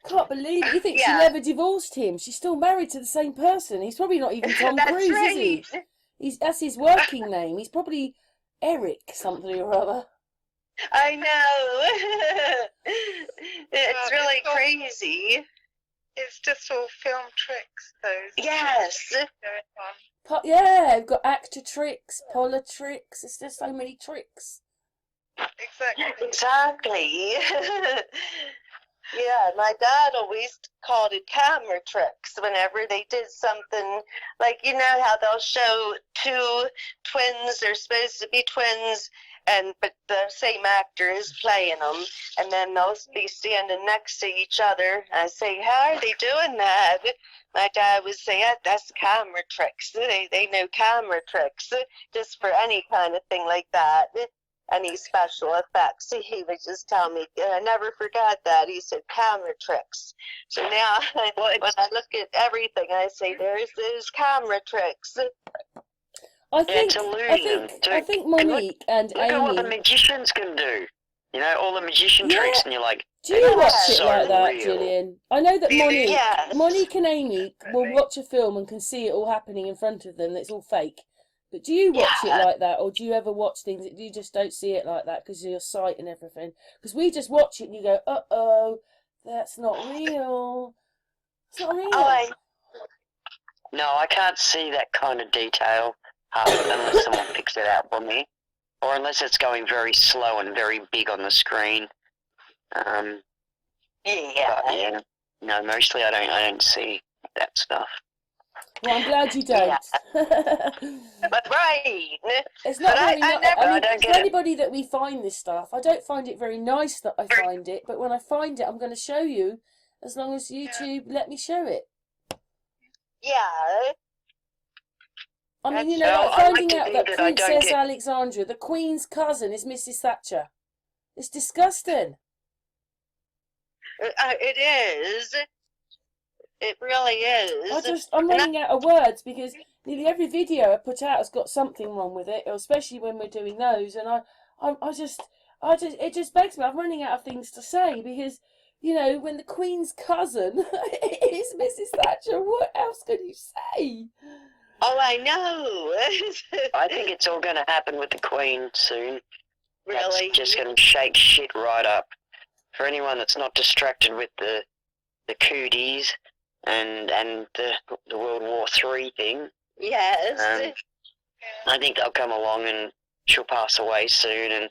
Can't believe it. You think she never divorced him. She's still married to the same person. He's probably not even Tom Cruise, is he? That's his working name. He's probably Eric something or other. I know. It's really crazy. It's just all film tricks, those. Yes. Yeah, we've got actor tricks, polar tricks. It's just so many tricks. Exactly. Yeah, my dad always called it camera tricks whenever they did something, like, you know how they'll show two twins, they're supposed to be twins, but the same actor is playing them, and then they'll be standing next to each other. I say, how are they doing that? My dad would say, that's camera tricks. They know camera tricks, just for any kind of thing like that. Any special effects. He would just tell me, I never forgot that. He said, camera tricks. So now, when I look at everything, I say, there's those camera tricks. I think Monique and Amy. Look at what the magicians can do. You know, all the magician tricks, and you're like, do you watch it so like that, real. Jillian? I know that Monique and Amy will watch a film and can see it all happening in front of them. It's all fake. But do you watch it like that, or do you ever watch things that you just don't see it like that because of your sight and everything? Because we just watch it and you go, uh-oh, that's not real. It's not real. No, I can't see that kind of detail unless someone picks it out for me, or unless it's going very slow and very big on the screen. But yeah, no, mostly I don't see that stuff. Well, I'm glad you don't. But right. It's not very nice. For anybody that we find this stuff, I don't find it very nice that I find it, but when I find it, I'm going to show you, as long as YouTube let me show it. Yeah. I mean, you know, like finding out that Princess Alexandra, the Queen's cousin, is Mrs. Thatcher. It's disgusting. It is. It really is. I'm running out of words because nearly every video I put out has got something wrong with it, especially when we're doing those. And it just begs me. I'm running out of things to say because, you know, when the Queen's cousin is Mrs. Thatcher, what else can you say? Oh, I know. I think it's all going to happen with the Queen soon. Really? That's just going to shake shit right up. For anyone that's not distracted with the cooties and the World War III thing. Yes. I think they'll come along and she'll pass away soon, and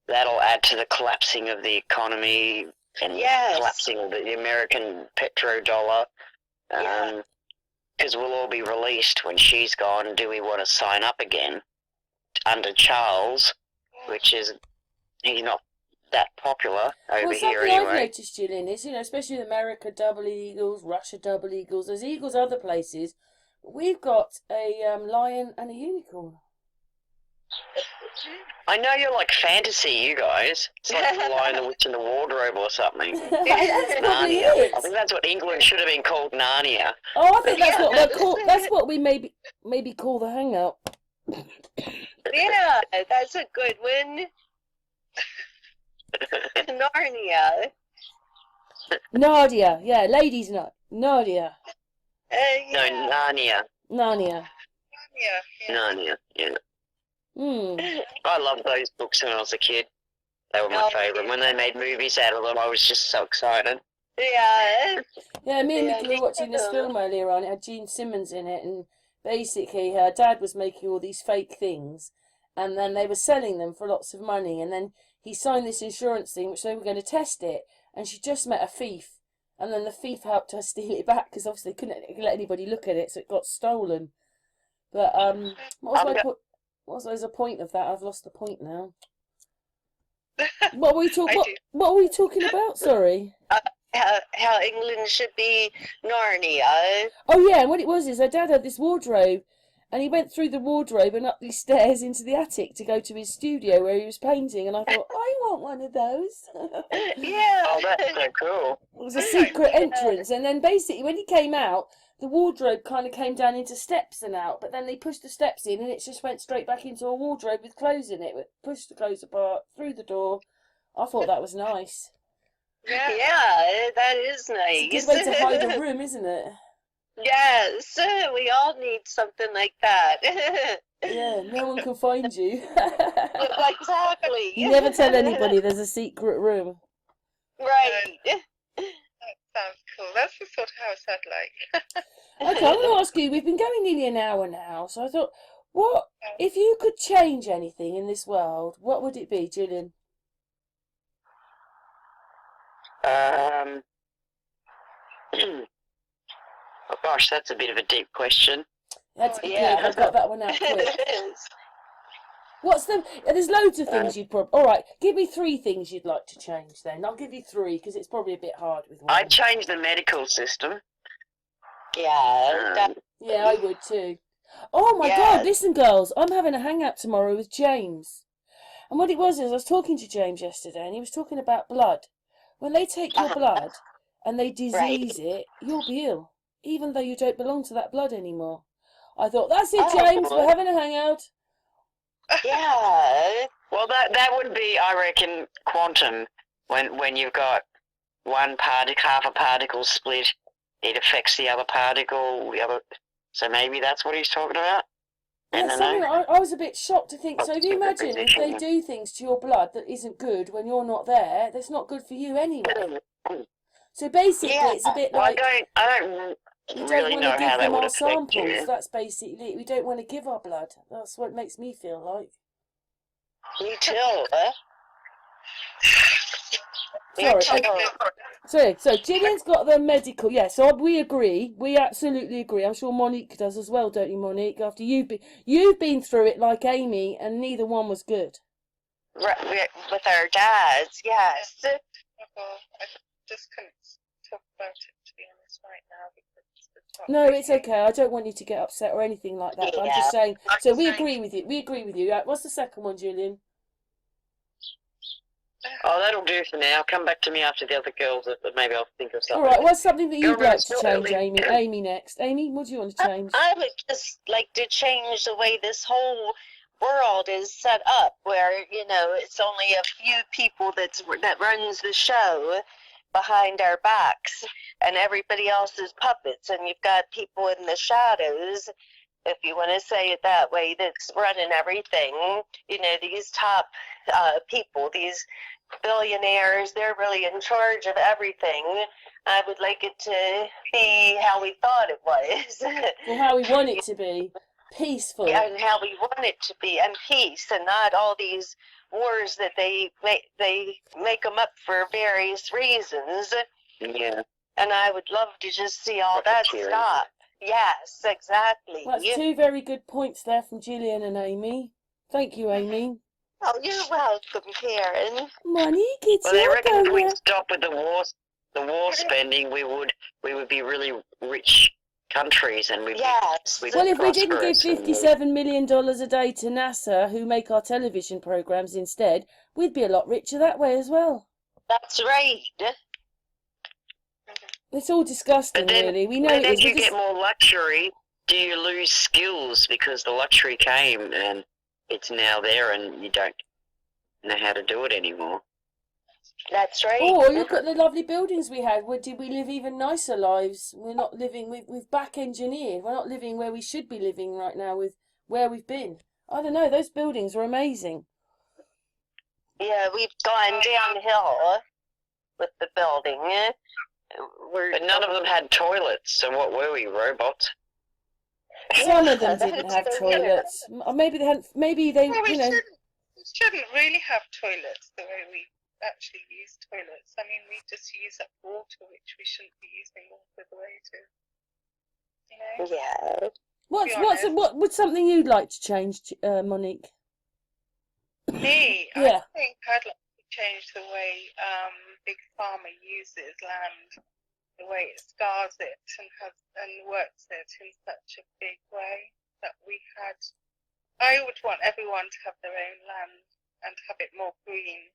that'll add to the collapsing of the economy and collapsing of the American petrodollar. Because we'll all be released when she's gone. Do we want to sign up again under Charles, which is, he's not that popular over here anyway. I've noticed, Jillian, is, you know, especially in America, double eagles, Russia, double eagles. There's eagles other places. But we've got a lion and a unicorn. I know you're like fantasy, you guys. It's like the Lion, the Witch, and the Wardrobe or something. That's probably Narnia. it. I think that's what England should have been called, Narnia. Oh, I think that's what we're called. That's what we maybe call the hangout. Yeah, that's a good one. Narnia. Nadia, yeah, ladies' night. Nadia. No, Narnia. Narnia. Narnia, yeah. Mm. I loved those books when I was a kid. They were my favourite. When they made movies out of them, I was just so excited. Yeah. Yeah, me and Nicola were watching this film earlier on. It had Gene Simmons in it, and basically her dad was making all these fake things, and then they were selling them for lots of money, and then he signed this insurance thing, which they were going to test it, and she just met a thief, and then the thief helped her steal it back, because obviously they couldn't let anybody look at it, so it got stolen. But, what was the point of that? I've lost the point now. What were we talking about? Sorry. How England should be Narnia. Oh yeah, and what it was is her dad had this wardrobe, And he went through the wardrobe and up these stairs into the attic to go to his studio where he was painting. And I thought, I want one of those. Yeah. Oh, that's so cool. It was a secret entrance. And then basically when he came out, the wardrobe kind of came down into steps and out. But then they pushed the steps in and it just went straight back into a wardrobe with clothes in it. Pushed the clothes apart, through the door. I thought that was nice. Yeah, that is nice. It's a good way to hide a room, isn't it? Yes, we all need something like that. Yeah, no one can find you. Exactly. You never tell anybody there's a secret room. Right. That sounds cool. That's the sort of house I'd like. Okay, I'm going to ask you, we've been going nearly an hour now, so I thought, what, if you could change anything in this world, what would it be, Jillian? Oh gosh, that's a bit of a deep question. That's good, Yeah. I got that one out quick. There's loads of things you'd probably, alright, give me 3 things you'd like to change then. I'll give you 3, because it's probably a bit hard with one. I'd change the medical system. Yeah. Yeah, I would too. Oh my Yeah. God, listen girls, I'm having a hangout tomorrow with James. And what it was is I was talking to James yesterday and he was talking about blood. When they take your blood and they disease it, you'll be ill, even though you don't belong to that blood anymore. I thought, that's it, James, we're having a hangout. Yeah. Well, that would be, I reckon, quantum. When you've got one particle, half a particle split, it affects the other particle. So maybe that's what he's talking about. I don't know. I was a bit shocked to think, so if you imagine if they do things to your blood that isn't good when you're not there, that's not good for you anyway. So basically, it's a bit Well, like I don't we don't really want know to give how that them would our affect samples. you. That's basically it. We don't want to give our blood. That's what it makes me feel like. Me too. Sorry. So Jillian's got the medical. Yeah, so we agree. We absolutely agree. I'm sure MoniQue does as well, don't you, MoniQue? After you've been through it like Amy, and neither one was good. Right, with our dads, yes. I just couldn't talk about it, to be honest, right now. Because it's No, it's okay. I don't want you to get upset or anything like that. But I'm just saying. So we agree with you. We agree with you. What's the second one, Jillian? Oh, that'll do for now. Come back to me after the other girls. Maybe I'll think of something. All right. What's something that you'd Girl, like to it's change, still Amy? Amy next. Amy, what do you want to change? I would just like to change the way this whole world is set up, where it's only a few people that runs the show behind our backs, and everybody else is puppets, and you've got people in the shadows, if you want to say it that way, that's running everything. These top people, these billionaires, they're really in charge of everything. I would like it to be how we thought it was. Or how we want it to be. Peaceful. And how we want it to be, and peace, and not all these wars that they make them up for various reasons. Yeah. And I would love to just see all that stop. Yes, exactly. Well, that's 2 very good points there from Jillian and Amy. Thank you, Amy. Oh, you're welcome, Karen. Money, kids. Well, they reckon if we stop with the war spending, we would be really rich countries, and we'd Yes. Well, if we didn't give $57 million a day to NASA, who make our television programs instead, we'd be a lot richer that way as well. That's right. It's all disgusting, But then, really. We know then it is. if you get more luxury, do you lose skills because the luxury came and it's now there and you don't know how to do it anymore? That's right. Oh, look at the lovely buildings we had. Did we live even nicer lives? We're not living. We've back engineered. We're not living where we should be living right now with where we've been. I don't know. Those buildings were amazing. Yeah, we've gone downhill with the building. But none of them had toilets, so what were we, robots? Some of them didn't have toilets. Or maybe they hadn't. Maybe they, Well, we you know. shouldn't really have toilets the way we actually use toilets. I mean, we just use up water, which we shouldn't be using water the way to, Yeah. What's something you'd like to change, MoniQue? Me, Yeah. I think I'd like to change the way Big Pharma uses land, the way it scars it and works it in such a big way. that we had. I would want everyone to have their own land and have it more green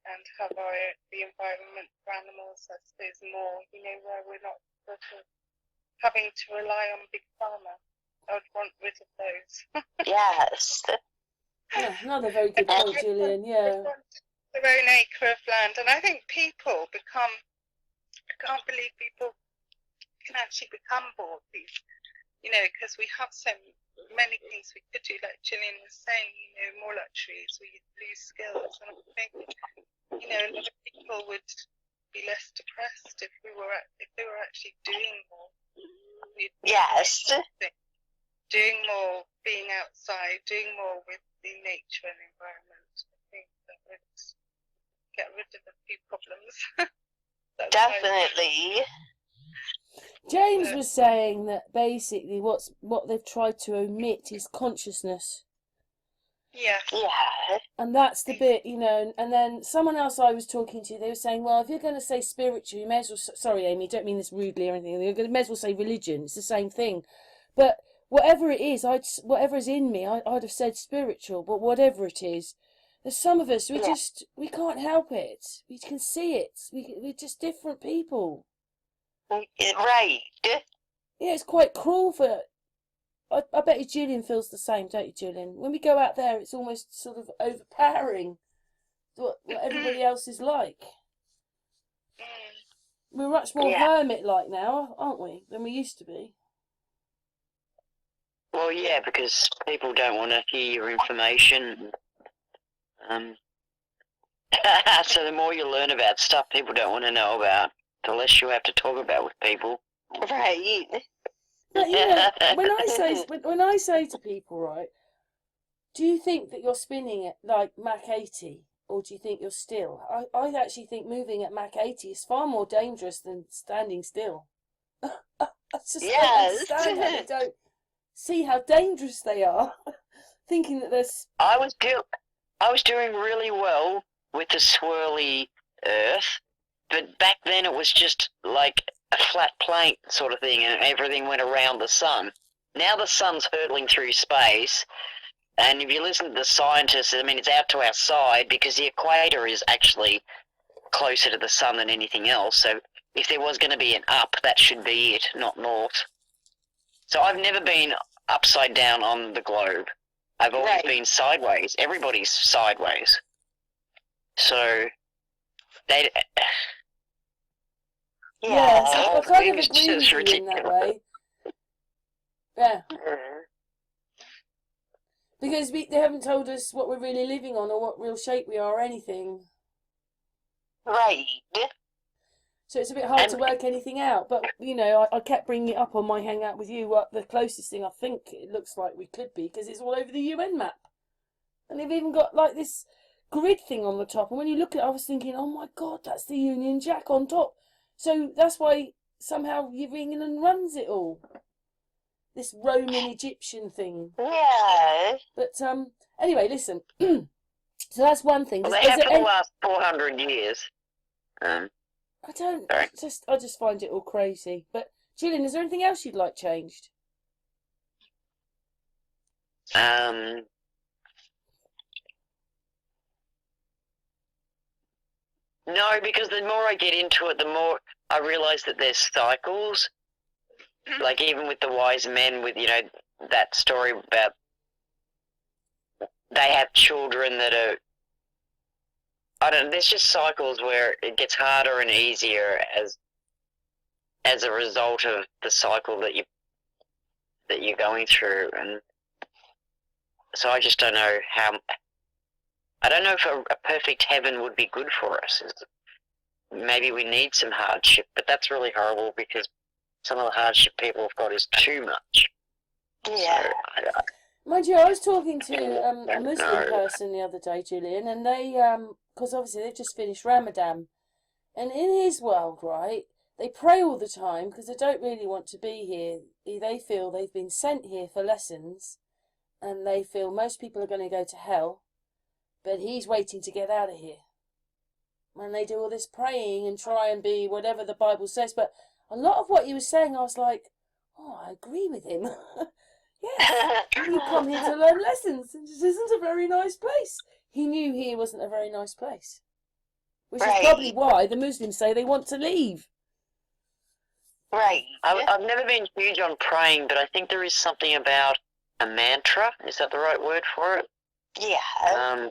and have the environment for animals, I suppose, more, where we're not sort of having to rely on Big Pharma. I would want rid of those. Yes. Yeah, another very good point, Jillian. Yeah. Their own acre of land. And I think I can't believe people can actually become bored, because we have so many things we could do, like Jillian was saying, more luxuries, we lose skills. And I think, a lot of people would be less depressed if they were actually doing more. Yes. Doing more, being outside, doing more with the nature and environment. I think that would get rid of a few problems. Definitely. James was saying that basically what they've tried to omit is consciousness. Yeah. Yeah. And that's the bit, and then someone else I was talking to, they were saying, well, if you're going to say spiritual, you may as well, sorry, Amy, don't mean this rudely or anything, you may as well say religion, it's the same thing. But whatever it is, whatever is in me, I'd have said spiritual, but whatever it is, there's some of us, we can't help it. We can see it. We're just different people. Right. Yeah, it's quite cruel I bet you Jillian feels the same, don't you, Jillian? When we go out there, it's almost sort of overpowering what everybody else is like. We're much more hermit-like now, aren't we, than we used to be? Well, yeah, because people don't want to hear your information. So the more you learn about stuff people don't want to know about, the less you have to talk about with people. Right. But when I say to people, right, do you think that you're spinning at like Mach 80, or do you think you're still? I actually think moving at Mach 80 is far more dangerous than standing still. I just don't understand how they don't see how dangerous they are, thinking that there's. I was doing really well with the swirly Earth, but back then it was just like a flat plate sort of thing, and everything went around the sun. Now the sun's hurtling through space, and if you listen to the scientists, I mean, it's out to our side because the equator is actually closer to the sun than anything else. So if there was going to be an up, that should be it, not north. So I've never been upside down on the globe. I've always been sideways. Everybody's sideways. So they. Yeah, the I whole kind thing of is agree with just you in that ridiculous. way. Yeah. Because they haven't told us what we're really living on or what real shape we are or anything. Right. So it's a bit hard to work anything out. But, I kept bringing it up on my hangout with you, what the closest thing I think it looks like we could be, because it's all over the UN map. And they've even got, like, this grid thing on the top. And when you look at it, I was thinking, oh, my God, that's the Union Jack on top. So that's why somehow England runs it all. This Roman Egyptian thing. Yeah. But, anyway, listen. So that's one thing. Well, they have for the last 400 years. I just find it all crazy. But Jillian, is there anything else you'd like changed? No, because the more I get into it, the more I realise that there's cycles. Like even with the wise men, with that story about they have children that are. I don't know. There's just cycles where it gets harder and easier as a result of the cycle that you're going through, and so I just don't know how. I don't know if a perfect heaven would be good for us. Maybe we need some hardship, but that's really horrible because some of the hardship people have got is too much. Yeah. So, Mind you, I was talking to a Muslim person the other day, Jillian, and they, because obviously they've just finished Ramadan, and in his world, right, they pray all the time because they don't really want to be here. They feel they've been sent here for lessons, and they feel most people are going to go to hell, but he's waiting to get out of here. And they do all this praying and try and be whatever the Bible says, but a lot of what he was saying, I was like, oh, I agree with him. Yes, you come here to learn lessons, and this isn't a very nice place. He knew here wasn't a very nice place, which is probably why the Muslims say they want to leave. Right. I've never been huge on praying, but I think there is something about a mantra. Is that the right word for it? Yeah.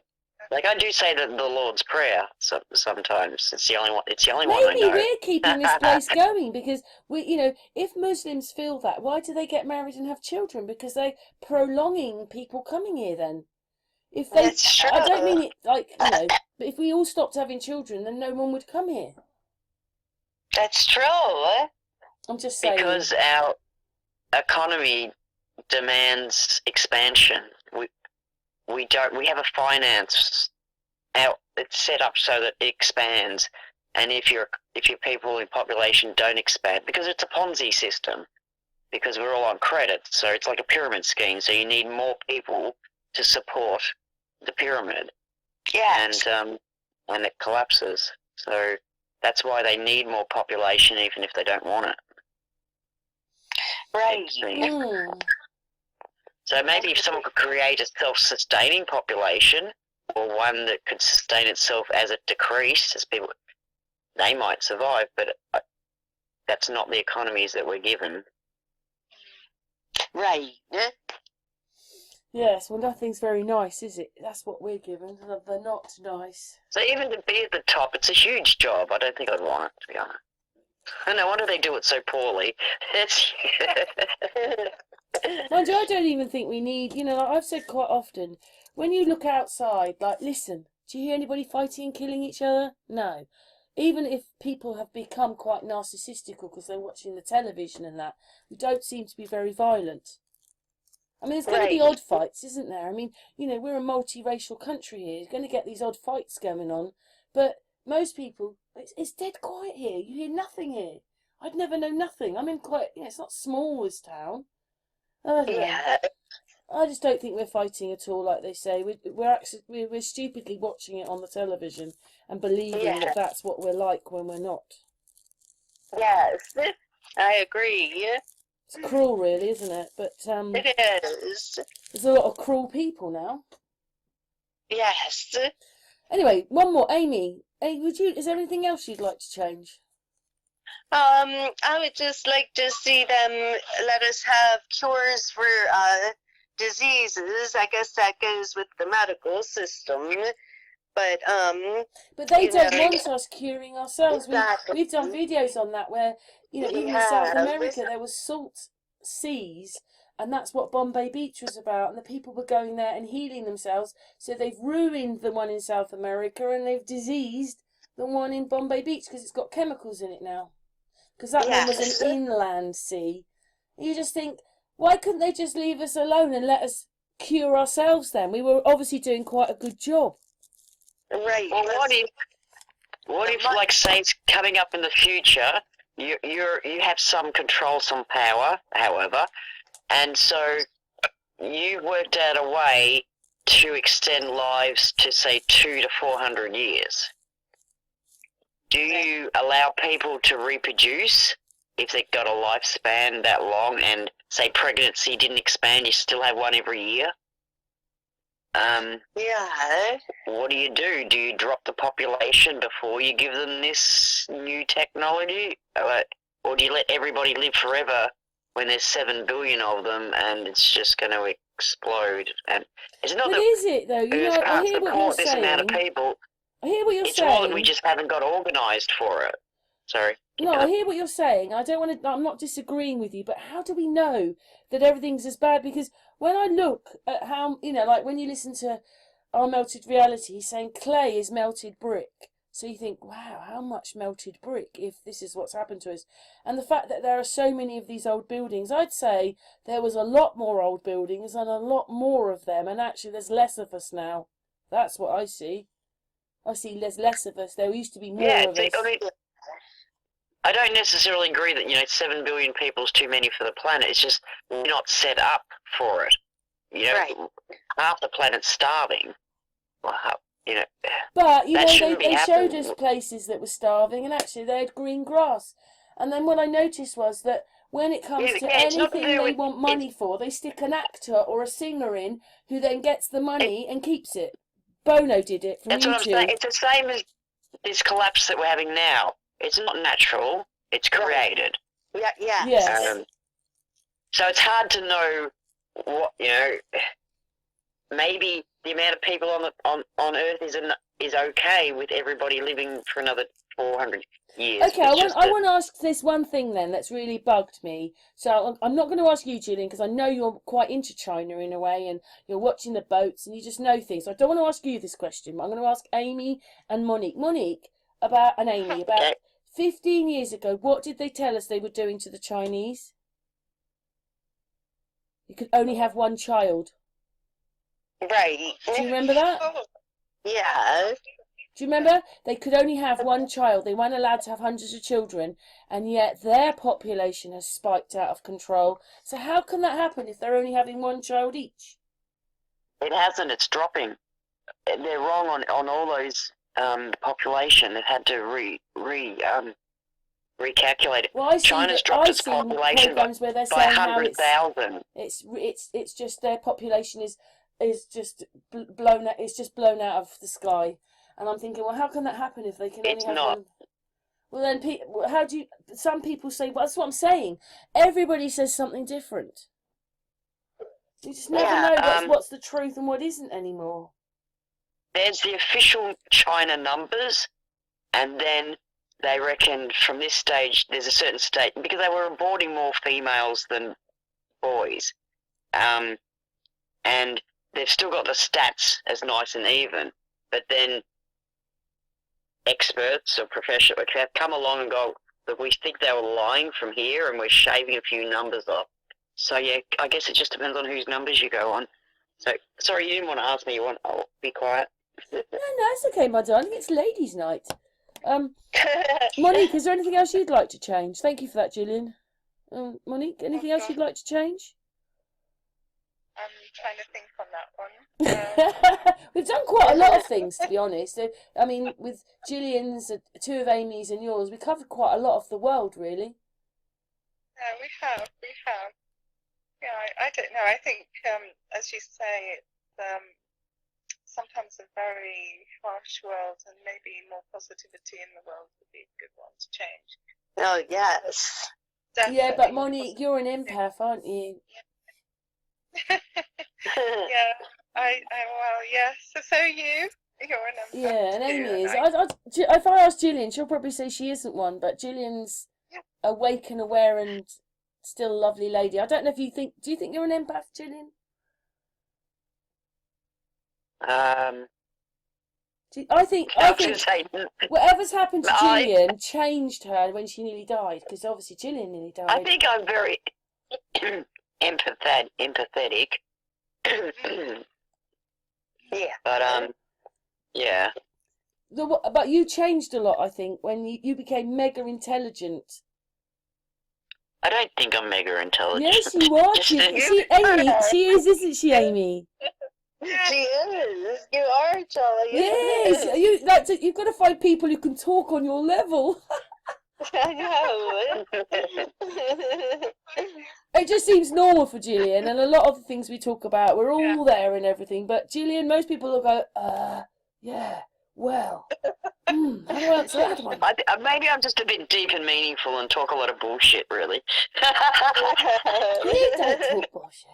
Like I do say the Lord's Prayer sometimes. It's the only one. It's the only one I Maybe know. we're keeping this place going because if Muslims feel that, why do they get married and have children? Because they're prolonging people coming here. Then, if they, That's true. I don't mean it like but if we all stopped having children, then no one would come here. That's true. I'm just saying. Because our economy demands expansion. We have a finance out. It's set up so that it expands, and if your people in population don't expand, because it's a Ponzi system, because we're all on credit, so it's like a pyramid scheme. So you need more people to support the pyramid. Yeah. And it collapses. So that's why they need more population, even if they don't want it. Right. So maybe if someone could create a self-sustaining population, or one that could sustain itself as it decreased, as people, they might survive, but that's not the economies that we're given. Right. Yes, well, nothing's very nice, is it? That's what we're given. They're not nice. So even to be at the top, it's a huge job. I don't think I'd want it, to be honest. And no wonder they do it so poorly. It's Mind you, I don't even think we need, like I've said quite often, when you look outside, like, listen, do you hear anybody fighting and killing each other? No. Even if people have become quite narcissistical because they're watching the television and that, we don't seem to be very violent. I mean, there's going to be odd fights, isn't there? I mean, we're a multiracial country here. You're going to get these odd fights going on. But most people, it's dead quiet here. You hear nothing here. I'd never know nothing. I'm in quite, it's not small, this town. I don't know. I just don't think we're fighting at all, like they say. We're stupidly watching it on the television and believing that that's what we're like when we're not. Yes, I agree. It's cruel, really, isn't it? But It is. there's a lot of cruel people now. Yes. Anyway, one more, Amy. Hey, is there anything else you'd like to change? I would just like to see them let us have cures for diseases. I guess that goes with the medical system. But they don't want us curing ourselves. Exactly. We've done videos on that where, even in South America, there was salt seas, and that's what Bombay Beach was about. And the people were going there and healing themselves. So they've ruined the one in South America, and they've diseased the one in Bombay Beach because it's got chemicals in it now. Because that one was an inland sea. And you just think, why couldn't they just leave us alone and let us cure ourselves then? We were obviously doing quite a good job. Right. Well, what if, like, say, it's coming up in the future, you have some control, some power, however, and so you worked out a way to extend lives to, say, 200 to 400 years. Do you allow people to reproduce if they've got a lifespan that long and, say, pregnancy didn't expand, you still have one every year? What do? Do you drop the population before you give them this new technology? Or do you let everybody live forever when there's 7 billion of them and it's just going to explode? And it's not But that is it, though? I hear what you're this saying. amount of people. I hear what you're It's saying. more that we just haven't got organised for it. Sorry. No, I hear what you're saying. I'm not disagreeing with you, but how do we know that everything's as bad? Because when I look at how, like when you listen to Our Melted Reality, he's saying clay is melted brick. So you think, wow, how much melted brick if this is what's happened to us? And the fact that there are so many of these old buildings, I'd say there was a lot more old buildings and a lot more of them, and actually there's less of us now. That's what I see. I see there's less of us. There used to be more of us. I don't necessarily agree that 7 billion people is too many for the planet. It's just we're not set up for it. Half the planet's starving. Well, But they showed happening. us places that were starving, and actually they had green grass. And then what I noticed was that when it comes to yeah, it's nothing anything to do they with- want money for, they stick an actor or a singer in who then gets the money and keeps it. Bono did it from That's what I'm saying. YouTube. It's the same as this collapse that we're having now. It's not natural. It's created. Yeah, yeah. Yes. So it's hard to know what, you know. Maybe the amount of people on Earth is okay with everybody living for another 400 years. Okay, I want to ask this one thing then that's really bugged me. So I'm not going to ask you, Jillian, because I know you're quite into China in a way, and you're watching the boats, and you just know things. So I don't want to ask you this question, but I'm going to ask Amy and Monique. Monique, and Amy, about 15 years ago, what did they tell us they were doing to the Chinese? You could only have one child. Right. Do you remember that? Yeah. Do you remember? They could only have one child. They weren't allowed to have hundreds of children, and yet their population has spiked out of control. So how can that happen if they're only having one child each? It hasn't. It's dropping. They're wrong on all those population. They've had to recalculate it. Well, China's dropped its population programs where they're by saying how 100,000. it's just their population is just blown out. It's just blown out of the sky. And I'm thinking, well, how can that happen if they can only have one? Well, then, how do you? Some people say, well, that's what I'm saying. Everybody says something different. You just never know what's the truth and what isn't anymore. There's the official China numbers, and then they reckon from this stage, there's a certain state, because they were aborting more females than boys. And they've still got the stats as nice and even, but then experts or professionals have come along and go, that we think they were lying from here and we're shaving a few numbers off. So yeah, I guess it just depends on whose numbers you go on. So, sorry, you didn't want to ask me, I'll be quiet. No, it's okay, my darling, it's ladies' night. Monique, is there anything else you'd like to change? Thank you for that, Jillian. Monique, anything else you'd like to change? I'm trying to think on that one. We've done quite a lot of things, to be honest. I mean, with Jillian's, two of Amy's and yours, we covered quite a lot of the world, really. Yeah, we have. Yeah, I don't know. I think, as you say, it's sometimes a very harsh world, and maybe more positivity in the world would be a good one to change. Oh, yes. Definitely. Yeah, but Monique, you're an empath, aren't you? Yeah, well, yes. So you. You're an empath. Yeah, and Amy is. And If I ask Jillian, she'll probably say she isn't one, but Jillian's awake and aware and still a lovely lady. I don't know if you think. Do you think you're an empath, Jillian? I think whatever's happened to Jillian changed her when she nearly died, because obviously Jillian nearly died. I think I'm very empathetic. Yeah. But yeah. But you changed a lot, I think, when you became mega intelligent. I don't think I'm mega intelligent. Yes, you are. Amy, she is, isn't she, Amy? She is. You are, Jolly. Yes, you've got to find people who can talk on your level. I know. It just seems normal for Jillian, and a lot of the things we talk about, we're all there and everything. But Jillian, most people will go, yeah, well, how do I answer that one? Maybe I'm just a bit deep and meaningful and talk a lot of bullshit, really. You don't talk bullshit.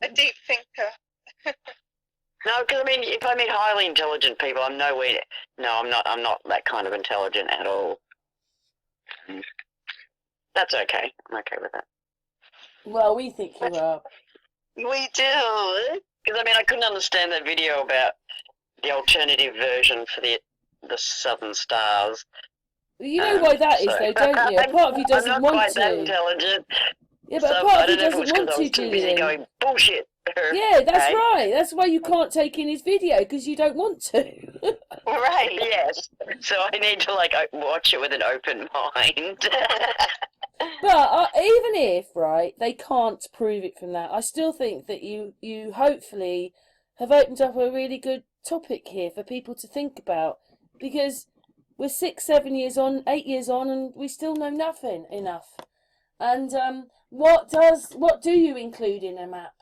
a deep thinker. No, because I mean, if I meet highly intelligent people, I'm nowhere. No, I'm not. I'm not that kind of intelligent at all. That's okay. I'm okay with that. Well, we think you are. We do. Because I mean, I couldn't understand that video about the alternative version for the Southern Stars. You know why that is, though, don't you? A part of you doesn't I'm not want quite to. That intelligent. Yeah, but So, a part I of you don't know if doesn't it was want 'cause I was to, too busy Jillian. going bullshit. Yeah, that's Hey? right. That's why you can't take in his video, because you don't want to. Right, yes. So I need to, like, watch it with an open mind. But even if, right, they can't prove it from that, I still think that you hopefully have opened up a really good topic here for people to think about. Because we're 6, 7 years on, 8 years on, and we still know nothing enough. And what do you include in a map?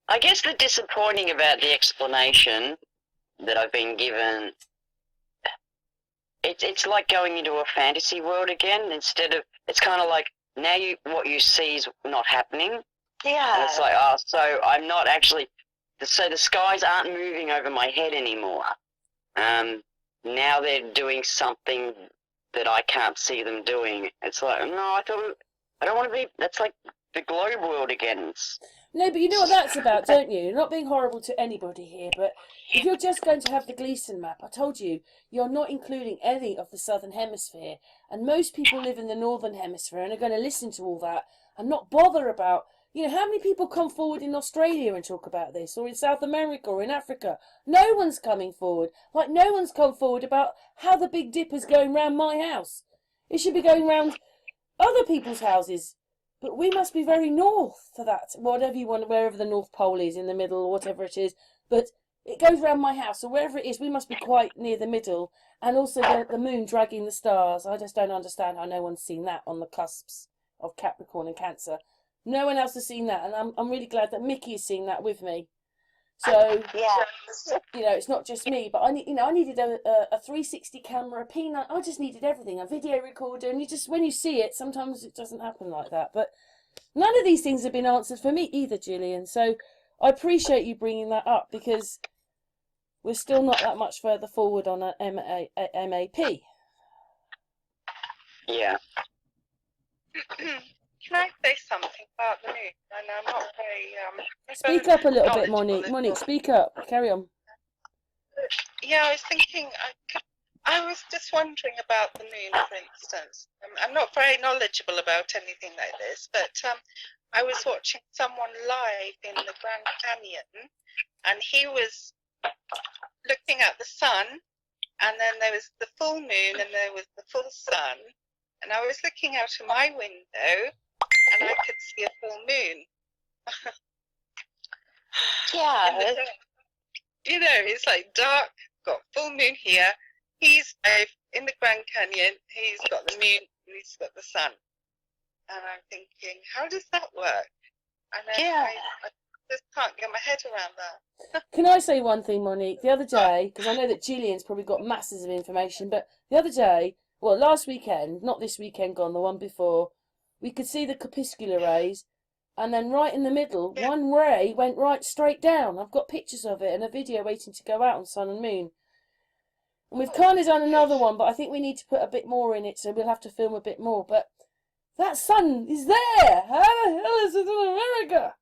I guess the disappointing about the explanation that I've been given, it's like going into a fantasy world again. Instead of, it's kind of like now what you see is not happening. Yeah. And it's like, oh, so I'm not actually, so the skies aren't moving over my head anymore. Now they're doing something that I can't see them doing. It's like, no, I don't want to be, that's like the globe world again. No, but you know what that's about, don't you? You're not being horrible to anybody here, but if you're just going to have the Gleason map, I told you, you're not including any of the Southern Hemisphere. And most people live in the Northern Hemisphere and are going to listen to all that and not bother about, you know, how many people come forward in Australia and talk about this, or in South America, or in Africa? No one's coming forward. Like, no one's come forward about how the Big Dipper's going round my house. It should be going round other people's houses. But we must be very north for that, whatever you want, wherever the North Pole is, in the middle, or whatever it is. But it goes round my house, so wherever it is, we must be quite near the middle. And also the moon dragging the stars. I just don't understand how no one's seen that on the cusps of Capricorn and Cancer. No one else has seen that, and I'm really glad that Mickey has seen that with me. So, Yeah. you know, it's not just me, but I needed a 360 camera, a P9. I just needed everything, a video recorder, and you just, when you see it, sometimes it doesn't happen like that. But none of these things have been answered for me either, Jillian. So I appreciate you bringing that up, because we're still not that much further forward on an MAP. Yeah. Can I say something about the moon? And I'm not very Speak up a little bit, knowledgeable Monique. in Monique, all. speak up. Carry on. Yeah, I was thinking, I was just wondering about the moon, for instance. I'm not very knowledgeable about anything like this, but I was watching someone live in the Grand Canyon, and he was looking at the sun, and then there was the full moon, and there was the full sun, and I was looking out of my window, and I could see a full moon. Yeah. You know, it's like dark, got full moon here. He's in the Grand Canyon, he's got the moon, and he's got the sun. And I'm thinking, how does that work? And then Yeah. I just can't get my head around that. Can I say one thing, Monique? The other day, because I know that Jillian's probably got masses of information, but the other day, well, last weekend, not this weekend gone, the one before, we could see the corpuscular rays, and then right in the middle, one ray went right straight down. I've got pictures of it and a video waiting to go out on Sun and Moon. And we've kind of done another one, but I think we need to put a bit more in it, so we'll have to film a bit more. But that sun is there! How the hell is it in America?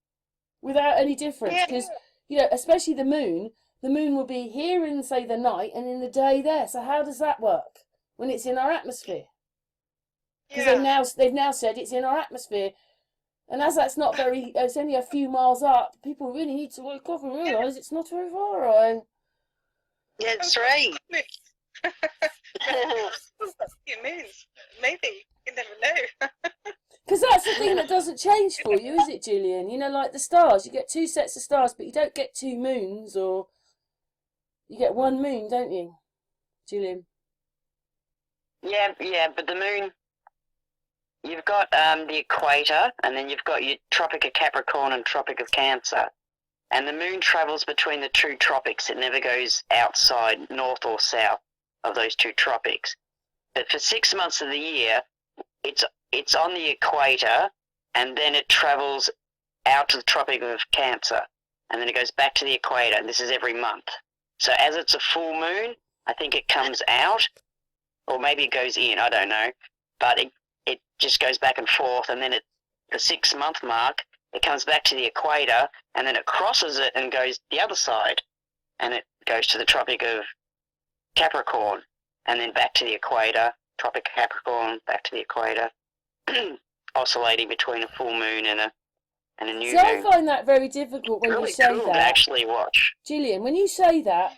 Without any difference, because, you know, especially the moon will be here in, say, the night, and in the day there. So how does that work when it's in our atmosphere? Because they've now said it's in our atmosphere, and as that's not very, it's only a few miles up. People really need to wake up and realise it's not very far away. That's right. It means maybe you never know. Because that's the thing that doesn't change for you, is it, Jillian? You know, like the stars, you get 2 sets of stars, but you don't get 2 moons, or you get 1 moon, don't you, Jillian? Yeah, but the moon, you've got the equator, and then you've got your Tropic of Capricorn and Tropic of Cancer. And the moon travels between the 2 tropics. It never goes outside, north or south of those 2 tropics. But for 6 months of the year, it's on the equator, and then it travels out to the Tropic of Cancer, and then it goes back to the equator, and this is every month. So as it's a full moon, I think it comes out, or maybe it goes in, I don't know, but it just goes back and forth, and then at the 6-month mark, it comes back to the equator, and then it crosses it and goes the other side, and it goes to the Tropic of Capricorn, and then back to the equator, Tropic of Capricorn, back to the equator, oscillating between a full moon and a new So I moon. find that very difficult when Really you say cool to that. actually watch. Jillian, when you say that,